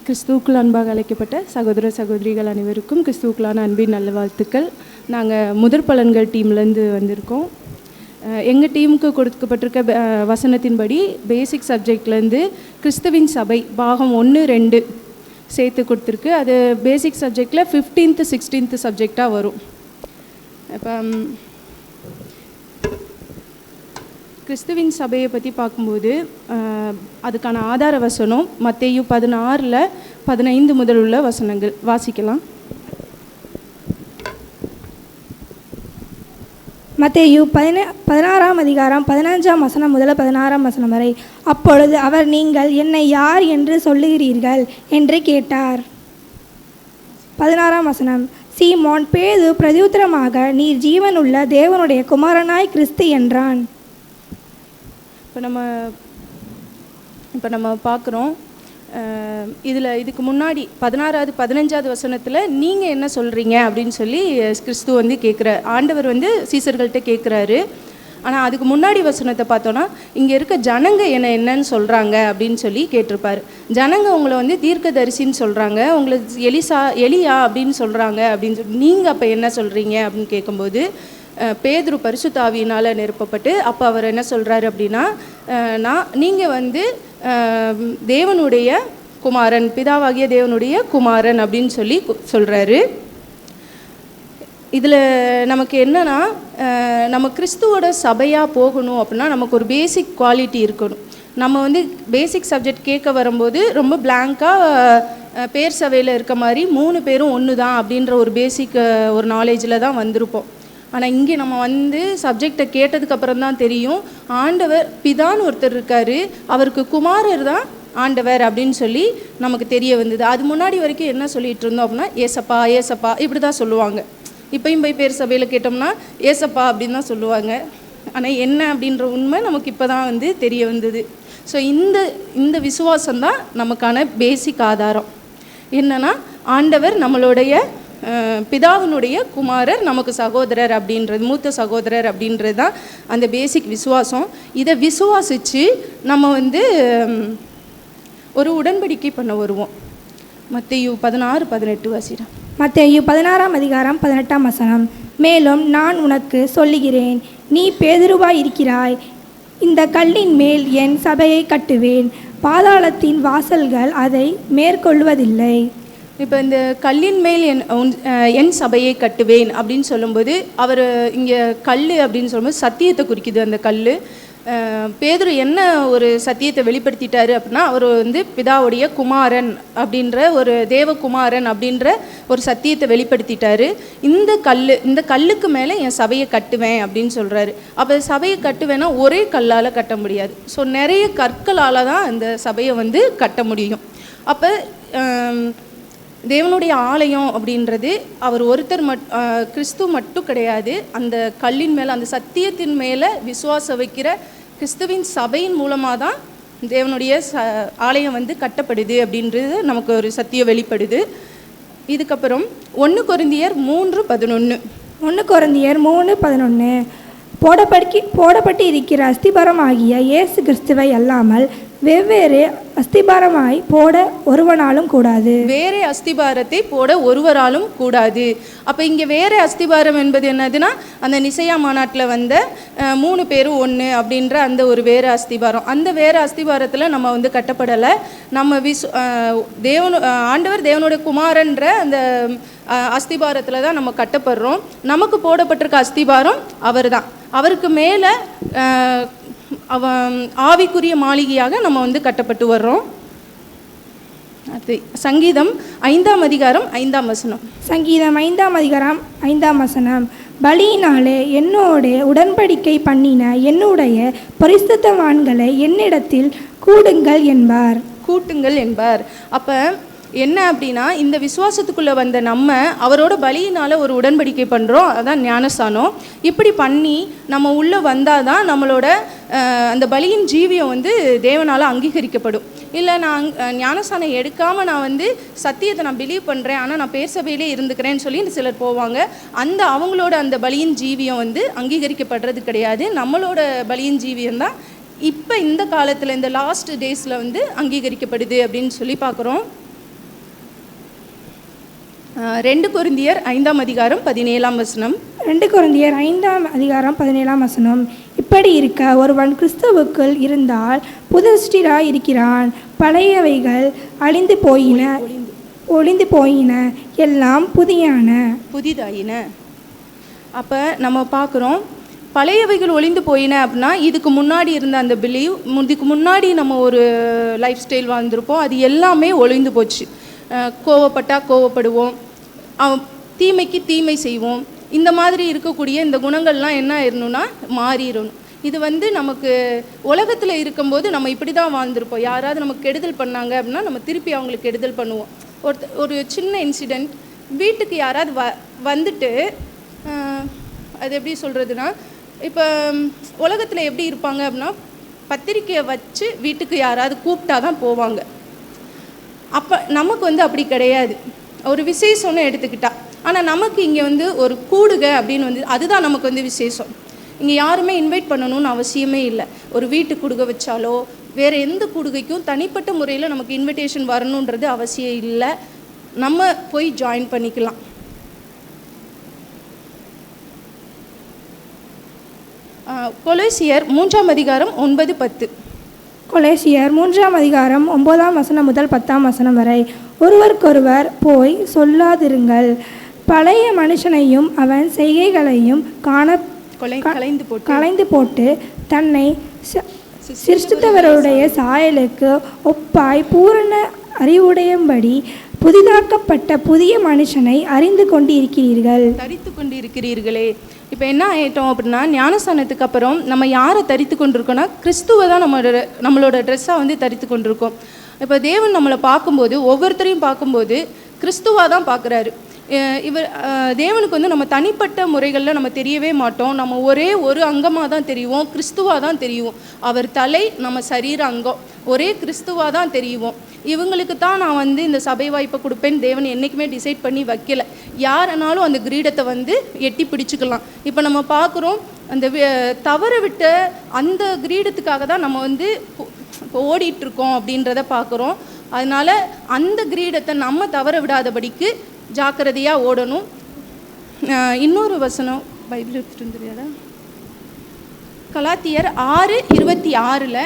கிறிஸ்துவுக்குள் அன்பாக அழைக்கப்பட்ட சகோதர சகோதரிகள் அனைவருக்கும் கிறிஸ்துவுக்குள்ளான அன்பின் நல்ல வாழ்த்துக்கள். நாங்கள் முதற் பலன்கள் டீம்லேருந்து வந்திருக்கோம். எங்கள் டீமுக்கு கொடுக்கப்பட்டிருக்க வசனத்தின்படி பேசிக் சப்ஜெக்ட்லேருந்து கிறிஸ்துவின் சபை பாகம் 1, 2 சேர்த்து கொடுத்துருக்கு. அது பேசிக் சப்ஜெக்டில் 15th 16th சப்ஜெக்டாக வரும். இப்போ கிறிஸ்துவின் சபையை பற்றி பார்க்கும்போது அதுக்கான ஆதார வசனம் மத்தேயு 16:15 முதல் உள்ள வசனங்கள் வாசிக்கலாம். மத்தேயு 16ஆம் அதிகாரம் 15ஆம் வசனம் முதல் 16ஆம் வசனம் வரை. அப்பொழுது அவர், நீங்கள் என்னை யார் என்று சொல்லுகிறீர்கள் என்று கேட்டார். 16ஆம் வசனம். சீமோன் பேது பிரதியுத்தரமாக, நீர் ஜீவனுள்ள தேவனுடைய குமாரனாய் கிறிஸ்து என்றான். இப்போ நம்ம பார்க்குறோம், இதுக்கு முன்னாடி 16வது 15வது வசனத்தில் நீங்கள் என்ன சொல்கிறீங்க அப்படின்னு சொல்லி கிறிஸ்து வந்து ஆண்டவர் வந்து சீசர்கள்ட்ட கேட்குறாரு. ஆனால் அதுக்கு முன்னாடி வசனத்தை பார்த்தோன்னா, இங்கே இருக்க ஜனங்க என்னன்னு சொல்கிறாங்க அப்படின்னு சொல்லி கேட்டிருப்பார். ஜனங்க உங்களை வந்து தீர்க்கதரிசின்னு சொல்கிறாங்க, உங்களை எலியா அப்படின்னு சொல்கிறாங்க அப்படின்னு சொல்லி, நீங்கள் அப்போ என்ன சொல்கிறீங்க அப்படின்னு கேட்கும்போது பேதுரு பரிசுத்த ஆவியினால் நிரப்பப்பட்டு அப்போ அவர் என்ன சொல்கிறாரு அப்படின்னா, நீங்கள் வந்து தேவனுடைய குமாரன், பிதாவாகிய தேவனுடைய குமாரன் அப்படின்னு சொல்லி சொல்கிறாரு. இதில் நமக்கு என்னன்னா, நம்ம கிறிஸ்துவோட சபையாக போகணும் அப்படின்னா நமக்கு ஒரு பேசிக் குவாலிட்டி இருக்கணும். நம்ம வந்து பேசிக் சப்ஜெக்ட் கேட்க வரும்போது ரொம்ப பிளாங்காக பேர் சபையில் இருக்க மாதிரி 3 பேரும் ஒன்று தான் அப்படின்ற ஒரு பேசிக் ஒரு நாலேஜில் தான் வந்திருப்போம். ஆனால் இங்கே நம்ம வந்து சப்ஜெக்டை கேட்டதுக்கப்புறம் தான் தெரியும், ஆண்டவர் பிதான்னு ஒருத்தர் இருக்கார், அவருக்கு குமாரர் தான் ஆண்டவர் அப்படின்னு சொல்லி நமக்கு தெரிய வந்தது. அது முன்னாடி வரைக்கும் என்ன சொல்லிகிட்டு இருந்தோம் அப்படின்னா, ஏசப்பா ஏசப்பா இப்படி தான் சொல்லுவாங்க. இப்போயும் போய் பேர் சபையில் கேட்டோம்னா ஏசப்பா அப்படின்னு தான் சொல்லுவாங்க. ஆனால் என்ன அப்படின்ற உண்மை நமக்கு இப்போ தான் வந்து தெரிய வந்தது. ஸோ இந்த விசுவாசம்தான் நமக்கான பேசிக் ஆதாரம். என்னென்னா, ஆண்டவர் நம்மளுடைய பிதாவினுடைய குமாரர், நமக்கு சகோதரர் அப்படின்றது, மூத்த சகோதரர் அப்படின்றது தான் அந்த பேசிக் விசுவாசம். இதை விசுவாசித்து நம்ம வந்து ஒரு உடன்படிக்கை பண்ண வருவோம். மத்தேயு 16:18 வாசிடா. மத்தேயு 16ஆம் அதிகாரம் 18ஆம் வசனம். மேலும் நான் உனக்கு சொல்லுகிறேன், நீ பேதுருவாய் இருக்கிறாய், இந்த கல்லின் மேல் என் சபையை கட்டுவேன், பாதாளத்தின் வாசல்கள் அதை மேற்கொள்வதில்லை. இப்போ இந்த கல்லின் மேல் என் சபையை கட்டுவேன் அப்படின்னு சொல்லும்போது, அவர் இங்கே கல் அப்படின்னு சொல்லும்போது சத்தியத்தை குறிக்குது. அந்த கல் பேதுரு என்ன ஒரு சத்தியத்தை வெளிப்படுத்திட்டாரு அப்படின்னா, அவர் வந்து பிதாவுடைய குமாரன் அப்படின்ற ஒரு தேவகுமாரன் அப்படின்ற ஒரு சத்தியத்தை வெளிப்படுத்திட்டாரு. இந்த கல்லுக்கு மேலே என் சபையை கட்டுவேன் அப்படின்னு சொல்கிறாரு. அப்போ சபையை கட்டுவேன்னா ஒரே கல்லால் கட்ட முடியாது. ஸோ நிறைய கற்களால் தான் அந்த சபையை வந்து கட்ட முடியும். அப்போ தேவனுடைய ஆலயம் அப்படின்றது அவர் ஒருத்தர் கிறிஸ்து மட்டும் கிடையாது. அந்த கல்லின் மேலே, அந்த சத்தியத்தின் மேலே விசுவாசம் வைக்கிற கிறிஸ்துவின் சபையின் மூலமாக தான் தேவனுடைய ஆலயம் வந்து கட்டப்படுது அப்படின்றது நமக்கு ஒரு சத்தியம் வெளிப்படுது. இதுக்கப்புறம் 1 கொரிந்தியர் 3:11. 1 கொரிந்தியர் 3:11. போடப்பட்டு இருக்கிற அஸ்திபாரமாகிய இயேசு கிறிஸ்துவை அல்லாமல் வெவ்வேறு அஸ்திபாரமாய் போட ஒருவனாலும் கூடாது. வேறே அஸ்திபாரத்தை போட ஒருவராலும் கூடாது. அப்போ இங்கே வேறே அஸ்திபாரம் என்பது என்னதுன்னா, அந்த நிசையா மாநாட்டில் வந்த 3 பேரும் ஒன்று அப்படின்ற அந்த ஒரு வேறு அஸ்திபாரம். அந்த வேறு அஸ்திபாரத்தில் நம்ம வந்து கட்டப்படலை. நம்ம ஆண்டவர் தேவனுடைய குமாரன்ற அந்த அஸ்திபாரத்தில் தான் நம்ம கட்டப்படுறோம். நமக்கு போடப்பட்டிருக்க அஸ்திபாரம் அவர் தான். அவருக்கு மேலே ஆவிக்குரிய மாளிகையாக நம்ம வந்து கட்டப்பட்டு வர்றோம். அது சங்கீதம் 5ஆம் அதிகாரம் 5ஆம் வசனம். சங்கீதம் 5ஆம் அதிகாரம் 5ஆம் வசனம். பலியினாலே என்னோட உடன்படிக்கை பண்ணின என்னுடைய பரிசுத்தவான்களை என்னிடத்தில் கூட்டுங்கள் என்பார். அப்போ என்ன அப்படின்னா, இந்த விசுவாசத்துக்குள்ளே வந்த நம்ம அவரோட பலியினால் ஒரு உடன்படிக்கை பண்ணுறோம். அதான் ஞானஸ்தானம். இப்படி பண்ணி நம்ம உள்ளே வந்தால் தான் நம்மளோட அந்த பலியின் ஜீவியம் வந்து தேவனால் அங்கீகரிக்கப்படும். இல்லை நான் ஞானஸ்தானம் எடுக்காமல் நான் வந்து சத்தியத்தை நான் பிலீவ் பண்ணுறேன், ஆனால் நான் பேர் சபையிலே இருந்துக்கிறேன்னு சொல்லி சிலர் போவாங்க. அவங்களோட அந்த பலியின் ஜீவியம் வந்து அங்கீகரிக்கப்படுறது கிடையாது. நம்மளோட பலியின் ஜீவியம் தான் இப்போ இந்த காலத்தில், இந்த லாஸ்ட் டேஸில் வந்து அங்கீகரிக்கப்படுது அப்படின்னு சொல்லி பார்க்குறோம். 2 கொரிந்தியர் 5ஆம் அதிகாரம் 17ஆம் வசனம். 2 கொரிந்தியர் 5ஆம் அதிகாரம் 17ஆம் வசனம். இப்படி இருக்க ஒருவன் கிறிஸ்துவுக்குள் இருந்தால் புதுசிராய் இருக்கிறான், பழையவைகள் ஒளிந்து போயின, எல்லாம் புதிதாயின. அப்போ நம்ம பார்க்குறோம், பழையவைகள் ஒளிந்து போயின அப்படின்னா இதுக்கு முன்னாடி இருந்த அந்த பிலீவ், இதுக்கு முன்னாடி நம்ம ஒரு லைஃப் ஸ்டைல் வாழ்ந்திருப்போம், அது எல்லாமே ஒளிந்து போச்சு. கோவப்பட்டால் கோவப்படுவோம், தீமைக்கு தீமை செய்வோம். இந்த மாதிரி இருக்கக்கூடிய இந்த குணங்கள்லாம் என்ன ஆயிடணும்னா மாறிடணும். இது வந்து நமக்கு உலகத்தில் இருக்கும்போது நம்ம இப்படி தான் வாழ்ந்திருப்போம். யாராவது நமக்கு கெடுதல் பண்ணாங்க அப்படின்னா நம்ம திருப்பி அவங்களுக்கு கெடுதல் பண்ணுவோம். ஒரு சின்ன இன்சிடெண்ட், வீட்டுக்கு யாராவது வந்துட்டு அது எப்படி சொல்கிறதுனா, இப்போ உலகத்தில் எப்படி இருப்பாங்க அப்படின்னா, பத்திரிக்கையை வச்சு வீட்டுக்கு யாராவது கூப்பிட்டா தான் போவாங்க. அப்போ நமக்கு வந்து அப்படி கிடையாது. ஒரு விசேஷம்னு எடுத்துக்கிட்டா, ஆனால் நமக்கு இங்கே வந்து ஒரு கூடுகை அப்படின்னு வந்து அதுதான் நமக்கு வந்து விசேஷம். இங்கே யாருமே இன்வைட் பண்ணணும்னு அவசியமே இல்லை. ஒரு வீட்டு கூடுகை வச்சாலோ வேறு எந்த கூடுகைக்கும் தனிப்பட்ட முறையில் நமக்கு இன்விடேஷன் வரணுன்றது அவசியம் இல்லை. நம்ம போய் ஜாயின் பண்ணிக்கலாம். கொலோசியர் 3ஆம் அதிகாரம் 9-10. கொலோசியர் 3ஆம் அதிகாரம் 9ஆம் வசனம் முதல் 10ஆம் வசனம் வரை. ஒருவருக்கொருவர் போய் சொல்லாதிருங்கள், பழைய மனுஷனையும் அவன் செய்கைகளையும் களைந்து போட்டு தன்னை சிருஷ்டித்தவருடைய சாயலுக்கு ஒப்பாய் பூரண அறிவுடையபடி புதிதாக்கப்பட்ட புதிய மனுஷனை அறிந்து கொண்டு இருக்கிறீர்கள், தரித்து கொண்டு இருக்கிறீர்களே. இப்போ என்ன ஆயிட்டோம் அப்படின்னா, ஞானஸ்தானத்துக்கு அப்புறம் நம்ம யாரை தரித்து கொண்டிருக்கோம்னா, கிறிஸ்துவை தான் நம்மளோட ட்ரெஸ்ஸாக வந்து தரித்து கொண்டிருக்கோம். இப்போ தேவன் நம்மளை பார்க்கும்போது, ஒவ்வொருத்தரையும் பார்க்கும்போது கிறிஸ்துவாக தான் பார்க்குறாரு. தேவனுக்கு வந்து நம்ம தனிப்பட்ட முறைகளில் நம்ம தெரியவே மாட்டோம். நம்ம ஒரே ஒரு அங்கமாக தான் தெரியுவோம், கிறிஸ்துவாக தான் தெரியுவோம். அவர் தலை, நம்ம சரீர அங்கம், ஒரே கிறிஸ்துவாக தான் தெரியுவோம். இவங்களுக்கு தான் நான் வந்து இந்த சபை வாய்ப்பை கொடுப்பேன்னு தேவன் என்றைக்குமே டிசைட் பண்ணி வைக்கல. யாருனாலும் அந்த கிரீடத்தை வந்து எட்டி பிடிச்சிக்கலாம். இப்போ நம்ம பார்க்குறோம், அந்த தவற விட்ட அந்த கிரீடத்துக்காக தான் நம்ம வந்து இப்போ ஓடிட்டுருக்கோம் அப்படின்றத பார்க்குறோம். அதனால் அந்த கிரீடத்தை நம்ம தவற விடாதபடிக்கு ஜாக்கிரதையாக ஓடணும். இன்னொரு வசனம் பைபிள் எடுத்துகிட்டு வந்துடுறியாடா, கலாத்தியர் 6:26.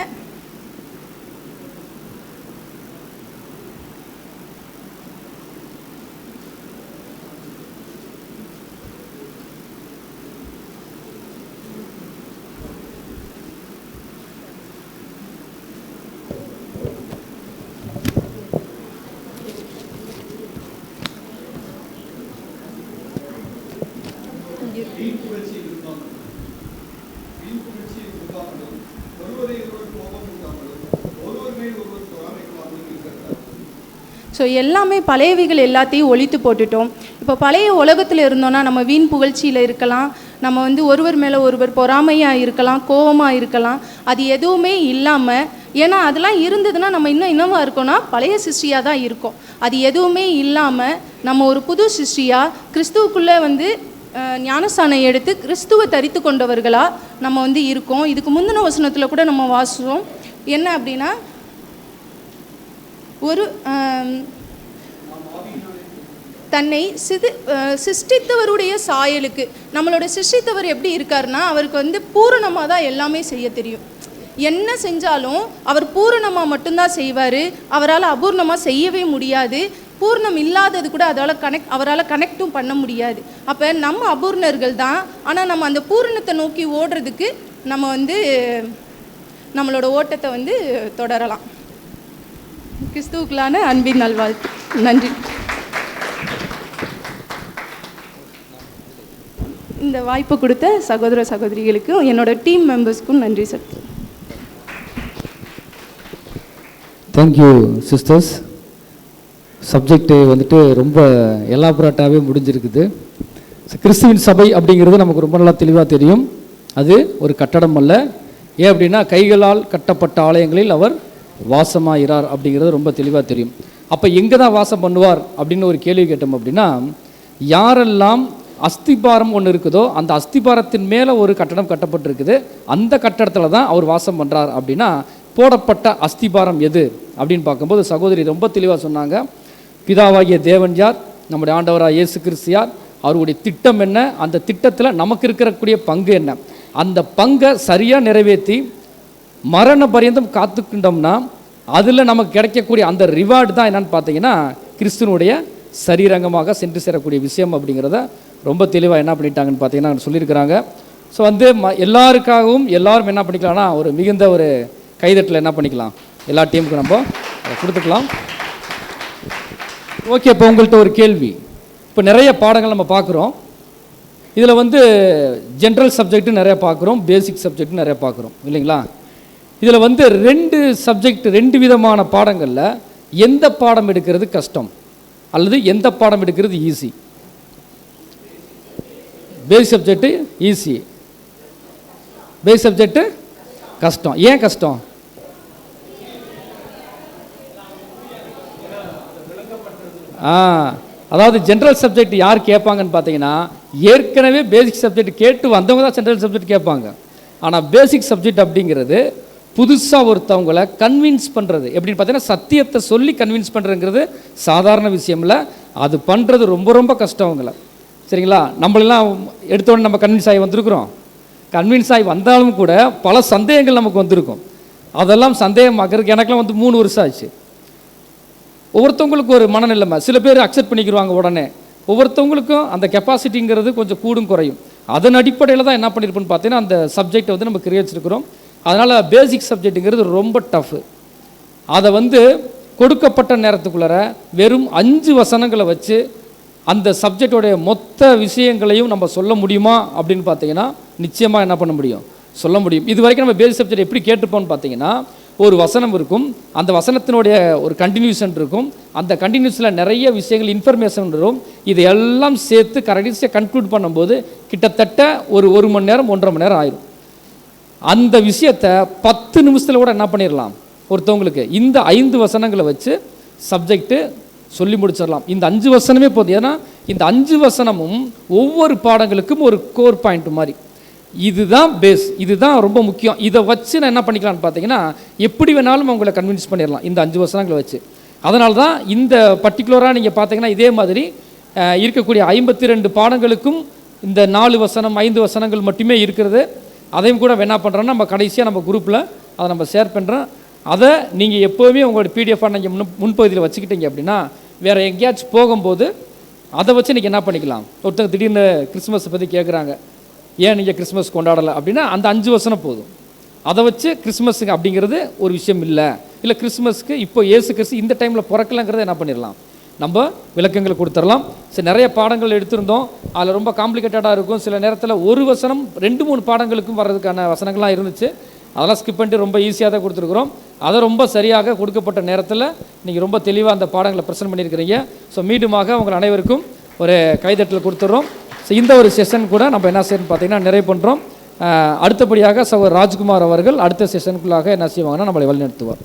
ஸோ எல்லாமே பழையவைகள் எல்லாத்தையும் ஒழித்து போட்டுட்டோம். இப்போ பழைய உலகத்தில் இருந்தோன்னா நம்ம வீண் புகழ்ச்சியில் இருக்கலாம், நம்ம வந்து ஒருவர் மேலே ஒருவர் பொறாமையாக இருக்கலாம், கோபமாக இருக்கலாம். அது எதுவுமே இல்லாமல், ஏன்னா அதெல்லாம் இருந்ததுன்னா நம்ம இன்னும் என்னவாக இருக்கோம்னா பழைய சிருஷ்டியாக தான் இருக்கும். அது எதுவுமே இல்லாமல் நம்ம ஒரு புது சிருஷ்டியாக கிறிஸ்துவுக்குள்ளே வந்து ஞானஸ்தானம் எடுத்து கிறிஸ்துவை தரித்து கொண்டவர்களாக நம்ம வந்து இருக்கோம். இதுக்கு முந்தின வசனத்தில் கூட நம்ம வாசித்தோம். என்ன அப்படின்னா, ஒரு தன்னை சிருஷ்டித்தவருடைய சாயலுக்கு, நம்மளோட சிருஷ்டித்தவர் எப்படி இருக்காருன்னா, அவருக்கு வந்து பூரணமாக தான் எல்லாமே செய்ய தெரியும். என்ன செஞ்சாலும் அவர் பூரணமாக மட்டும்தான் செய்வார். அவரால் அபூர்ணமாக செய்யவே முடியாது. பூர்ணம் இல்லாதது கூட அவரால் கனெக்டும் பண்ண முடியாது. அப்போ நம்ம அபூர்ணர்கள் தான். ஆனால் நம்ம அந்த பூரணத்தை நோக்கி ஓடுறதுக்கு நம்ம வந்து நம்மளோட ஓட்டத்தை வந்து தொடரலாம். கிறிஸ்துவுக்குள்ளான அன்பின் நல்வாழ்த்து. நன்றி. இந்த வாய்ப்பு கொடுத்த சகோதர சகோதரிகளுக்கும் என்னோட டீம் மெம்பர்ஸ்க்கும் நன்றி சார். Thank you sisters. சப்ஜெக்டு வந்துட்டு ரொம்ப எலாபரேட்டாகவே முடிஞ்சிருக்குது. கிறிஸ்துவின் சபை அப்படிங்கிறது நமக்கு ரொம்ப நல்லா தெளிவாக தெரியும். அது ஒரு கட்டடம் அல்ல. ஏன் அப்படின்னா, கைகளால் கட்டப்பட்ட ஆலயங்களில் அவர் வாசமாகிறார் அப்படிங்கிறது ரொம்ப தெளிவாக தெரியும். அப்போ எங்கே தான் வாசம் பண்ணுவார் அப்படின்னு ஒரு கேள்வி கேட்டோம் அப்படின்னா, யாரெல்லாம் அஸ்திபாரம் ஒன்று இருக்குதோ அந்த அஸ்திபாரத்தின் மேலே ஒரு கட்டடம் கட்டப்பட்டிருக்குது, அந்த கட்டடத்தில் தான் அவர் வாசம் பண்ணுறார். அப்படின்னா போடப்பட்ட அஸ்திபாரம் எது அப்படின்னு பார்க்கும்போது சகோதரி ரொம்ப தெளிவாக சொன்னாங்க. பிதாவாகிய தேவன் யார், நம்முடைய ஆண்டவராக இயேசு கிறிஸ்து யார், அவருடைய திட்டம் என்ன, அந்த திட்டத்தில் நமக்கு இருக்கக்கூடிய பங்கு என்ன, அந்த பங்கை சரியாக நிறைவேற்றி மரண பரியந்தம் காத்துக்கிட்டோம்னா அதில் நமக்கு கிடைக்கக்கூடிய அந்த ரிவார்டு தான் என்னன்னு பார்த்தீங்கன்னா கிறிஸ்துவனுடைய சரீரங்கமாக சென்று சேரக்கூடிய விஷயம் அப்படிங்கிறத ரொம்ப தெளிவாக என்ன பண்ணிட்டாங்கன்னு பார்த்தீங்கன்னா சொல்லியிருக்கிறாங்க. ஸோ வந்து எல்லாருக்காகவும் எல்லாரும் என்ன பண்ணிக்கலாம்னா ஒரு மிகுந்த ஒரு கைதட்டில் என்ன பண்ணிக்கலாம், எல்லா டீமுக்கும் நம்ம கொடுத்துக்கலாம். ஓகே, இப்போ உங்கள்கிட்ட ஒரு கேள்வி. இப்போ நிறைய பாடங்கள் நம்ம பார்க்குறோம். இதில் வந்து ஜென்ரல் சப்ஜெக்ட்டு நிறைய பார்க்குறோம், பேசிக் சப்ஜெக்ட் நிறைய பார்க்குறோம் இல்லைங்களா? இதில் வந்து 2 சப்ஜெக்ட் 2 விதமான பாடங்களில் எந்த பாடம் எடுக்கிறது கஷ்டம்? அல்லது எந்த பாடம் எடுக்கிறது ஈஸி? பேசிக் சப்ஜெக்ட்டு ஈஸி, பேசிக் சப்ஜெக்ட்டு கஷ்டம். ஏன் கஷ்டம்? அதாவது ஜென்ரல் சப்ஜெக்ட் யார் கேட்பாங்கன்னு பார்த்தீங்கன்னா, ஏற்கனவே பேசிக் சப்ஜெக்ட் கேட்டு வந்தவங்க தான் ஜென்ரல் சப்ஜெக்ட் கேட்பாங்க. ஆனால் பேசிக் சப்ஜெக்ட் அப்படிங்கிறது புதுசாக ஒருத்தவங்களை கன்வின்ஸ் பண்ணுறது. எப்படின்னு பார்த்தீங்கன்னா, சத்தியத்தை சொல்லி கன்வின்ஸ் பண்ணுறதுங்கிறது சாதாரண விஷயம் இல்லை. அது பண்ணுறது ரொம்ப ரொம்ப கஷ்டம் அவங்கள. சரிங்களா? நம்மளெல்லாம் எடுத்தோடனே நம்ம கன்வின்ஸ் ஆகி வந்திருக்கிறோம். கன்வின்ஸ் ஆகி வந்தாலும் கூட பல சந்தேகங்கள் நமக்கு வந்திருக்கும். அதெல்லாம் சந்தேகமாக்கிறதுக்கு எனக்கெல்லாம் 3 வருஷம் ஆச்சு. ஒவ்வொருத்தவங்களுக்கு ஒரு மனநிலைமை. சில பேர் அக்செப்ட் பண்ணிக்கிடுவாங்க உடனே. ஒவ்வொருத்தவங்களுக்கும் அந்த கெப்பாசிட்டிங்கிறது கொஞ்சம் கூடும் குறையும். அதன் அடிப்படையில் தான் என்ன பண்ணியிருப்போன்னு பார்த்தீங்கன்னா, அந்த சப்ஜெக்டை நம்ம கிரியேட் வச்சுருக்கிறோம். அதனால் பேசிக் சப்ஜெக்ட்டுங்கிறது ரொம்ப டஃப்பு. அதை கொடுக்கப்பட்ட நேரத்துக்குள்ளார வெறும் 5 வசனங்களை வச்சு அந்த சப்ஜெக்டோடைய மொத்த விஷயங்களையும் நம்ம சொல்ல முடியுமா அப்படின்னு பார்த்தீங்கன்னா, நிச்சயமாக என்ன பண்ண முடியும்? சொல்ல முடியும். இது வரைக்கும் நம்ம பேசிக் சப்ஜெக்ட் எப்படி கேட்டுப்போம்னு பார்த்தீங்கன்னா, ஒரு வசனம் இருக்கும், அந்த வசனத்தினுடைய ஒரு கண்டினியூஷன் இருக்கும், அந்த கண்டினியூஸில் நிறைய விஷயங்கள் இன்ஃபர்மேஷன் வரும். இதையெல்லாம் சேர்த்து கடைசியாக கன்க்ளூட் பண்ணும்போது கிட்டத்தட்ட ஒரு மணி நேரம் 1.5 மணி நேரம் ஆயிரும். அந்த விஷயத்தை 10 நிமிஷத்தில் கூட என்ன பண்ணிடலாம் ஒருத்தவங்களுக்கு. இந்த 5 வசனங்களை வச்சு சப்ஜெக்ட்டு சொல்லி முடிச்சிடலாம். இந்த 5 வசனமே போதும். ஏன்னா இந்த 5 வசனமும் ஒவ்வொரு பாடங்களுக்கும் ஒரு கோர் பாயிண்ட் மாதிரி. இதுதான் பேஸ், இதுதான் ரொம்ப முக்கியம். இதை வச்சு நான் என்ன பண்ணிக்கலான்னு பார்த்தீங்கன்னா, எப்படி வேணாலும் அவங்களை கன்வின்ஸ் பண்ணிடலாம் இந்த 5 வசனங்களை வச்சு. அதனால தான் இந்த பர்டிகுலராக நீங்கள் பார்த்தீங்கன்னா, இதே மாதிரி இருக்கக்கூடிய 52 பாடங்களுக்கும் இந்த 4 வசனம் 5 வசனங்கள் மட்டுமே இருக்கிறது. அதையும் கூட என்ன பண்ணுறோன்னா, நம்ம கடைசியாக நம்ம குரூப்பில் அதை நம்ம ஷேர் பண்ணுறோம். அதை நீங்கள் எப்போவுமே உங்களோட பிடிஎஃபாக நீங்கள் முன்பகுதியில் வச்சுக்கிட்டீங்க அப்படின்னா, வேறு எங்கேயாச்சும் போகும்போது அதை வச்சு நீங்கள் என்ன பண்ணிக்கலாம். ஒருத்தங்க திடீர்னு கிறிஸ்மஸை பற்றி கேட்குறாங்க, ஏன் நீங்கள் கிறிஸ்மஸ் கொண்டாடலை அப்படின்னா, அந்த 5 வசனம் போதும். அதை வச்சு கிறிஸ்மஸுக்கு அப்படிங்கிறது ஒரு விஷயம் இல்லை கிறிஸ்மஸ்க்கு இப்போ இயேசு கிறிஸ்து இந்த டைமில் பிறக்கலைங்கிறத என்ன பண்ணிடலாம், நம்ம விளக்கங்களை கொடுத்துடலாம். சரி, நிறைய பாடங்கள் எடுத்திருந்தோம். அதில் ரொம்ப காம்ப்ளிகேட்டடாக இருக்கும். சில நேரத்தில் ஒரு வசனம் 2-3 பாடங்களுக்கும் வர்றதுக்கான வசனங்கள்லாம் இருந்துச்சு. அதெல்லாம் ஸ்கிப் பண்ணிட்டு ரொம்ப ஈஸியாக தான் கொடுத்துருக்குறோம். அதை ரொம்ப சரியாக கொடுக்கப்பட்ட நேரத்தில் நீங்கள் ரொம்ப தெளிவாக அந்த பாடங்களை ப்ரெசென்ட் பண்ணியிருக்கிறீங்க. ஸோ மீண்டுமாக உங்கள் அனைவருக்கும் ஒரு கைதட்டல் கொடுத்துட்றோம். ஸோ இந்த ஒரு செஷன் கூட நம்ம என்ன செய்யணும்னு பார்த்தீங்கன்னா நிறைவு பண்ணுறோம். அடுத்தபடியாக சகோதரர் ராஜ்குமார் அவர்கள் அடுத்த செஷனுக்குள்ளாக என்ன செய்வாங்கன்னா நம்மளை வழிநடத்துவார்.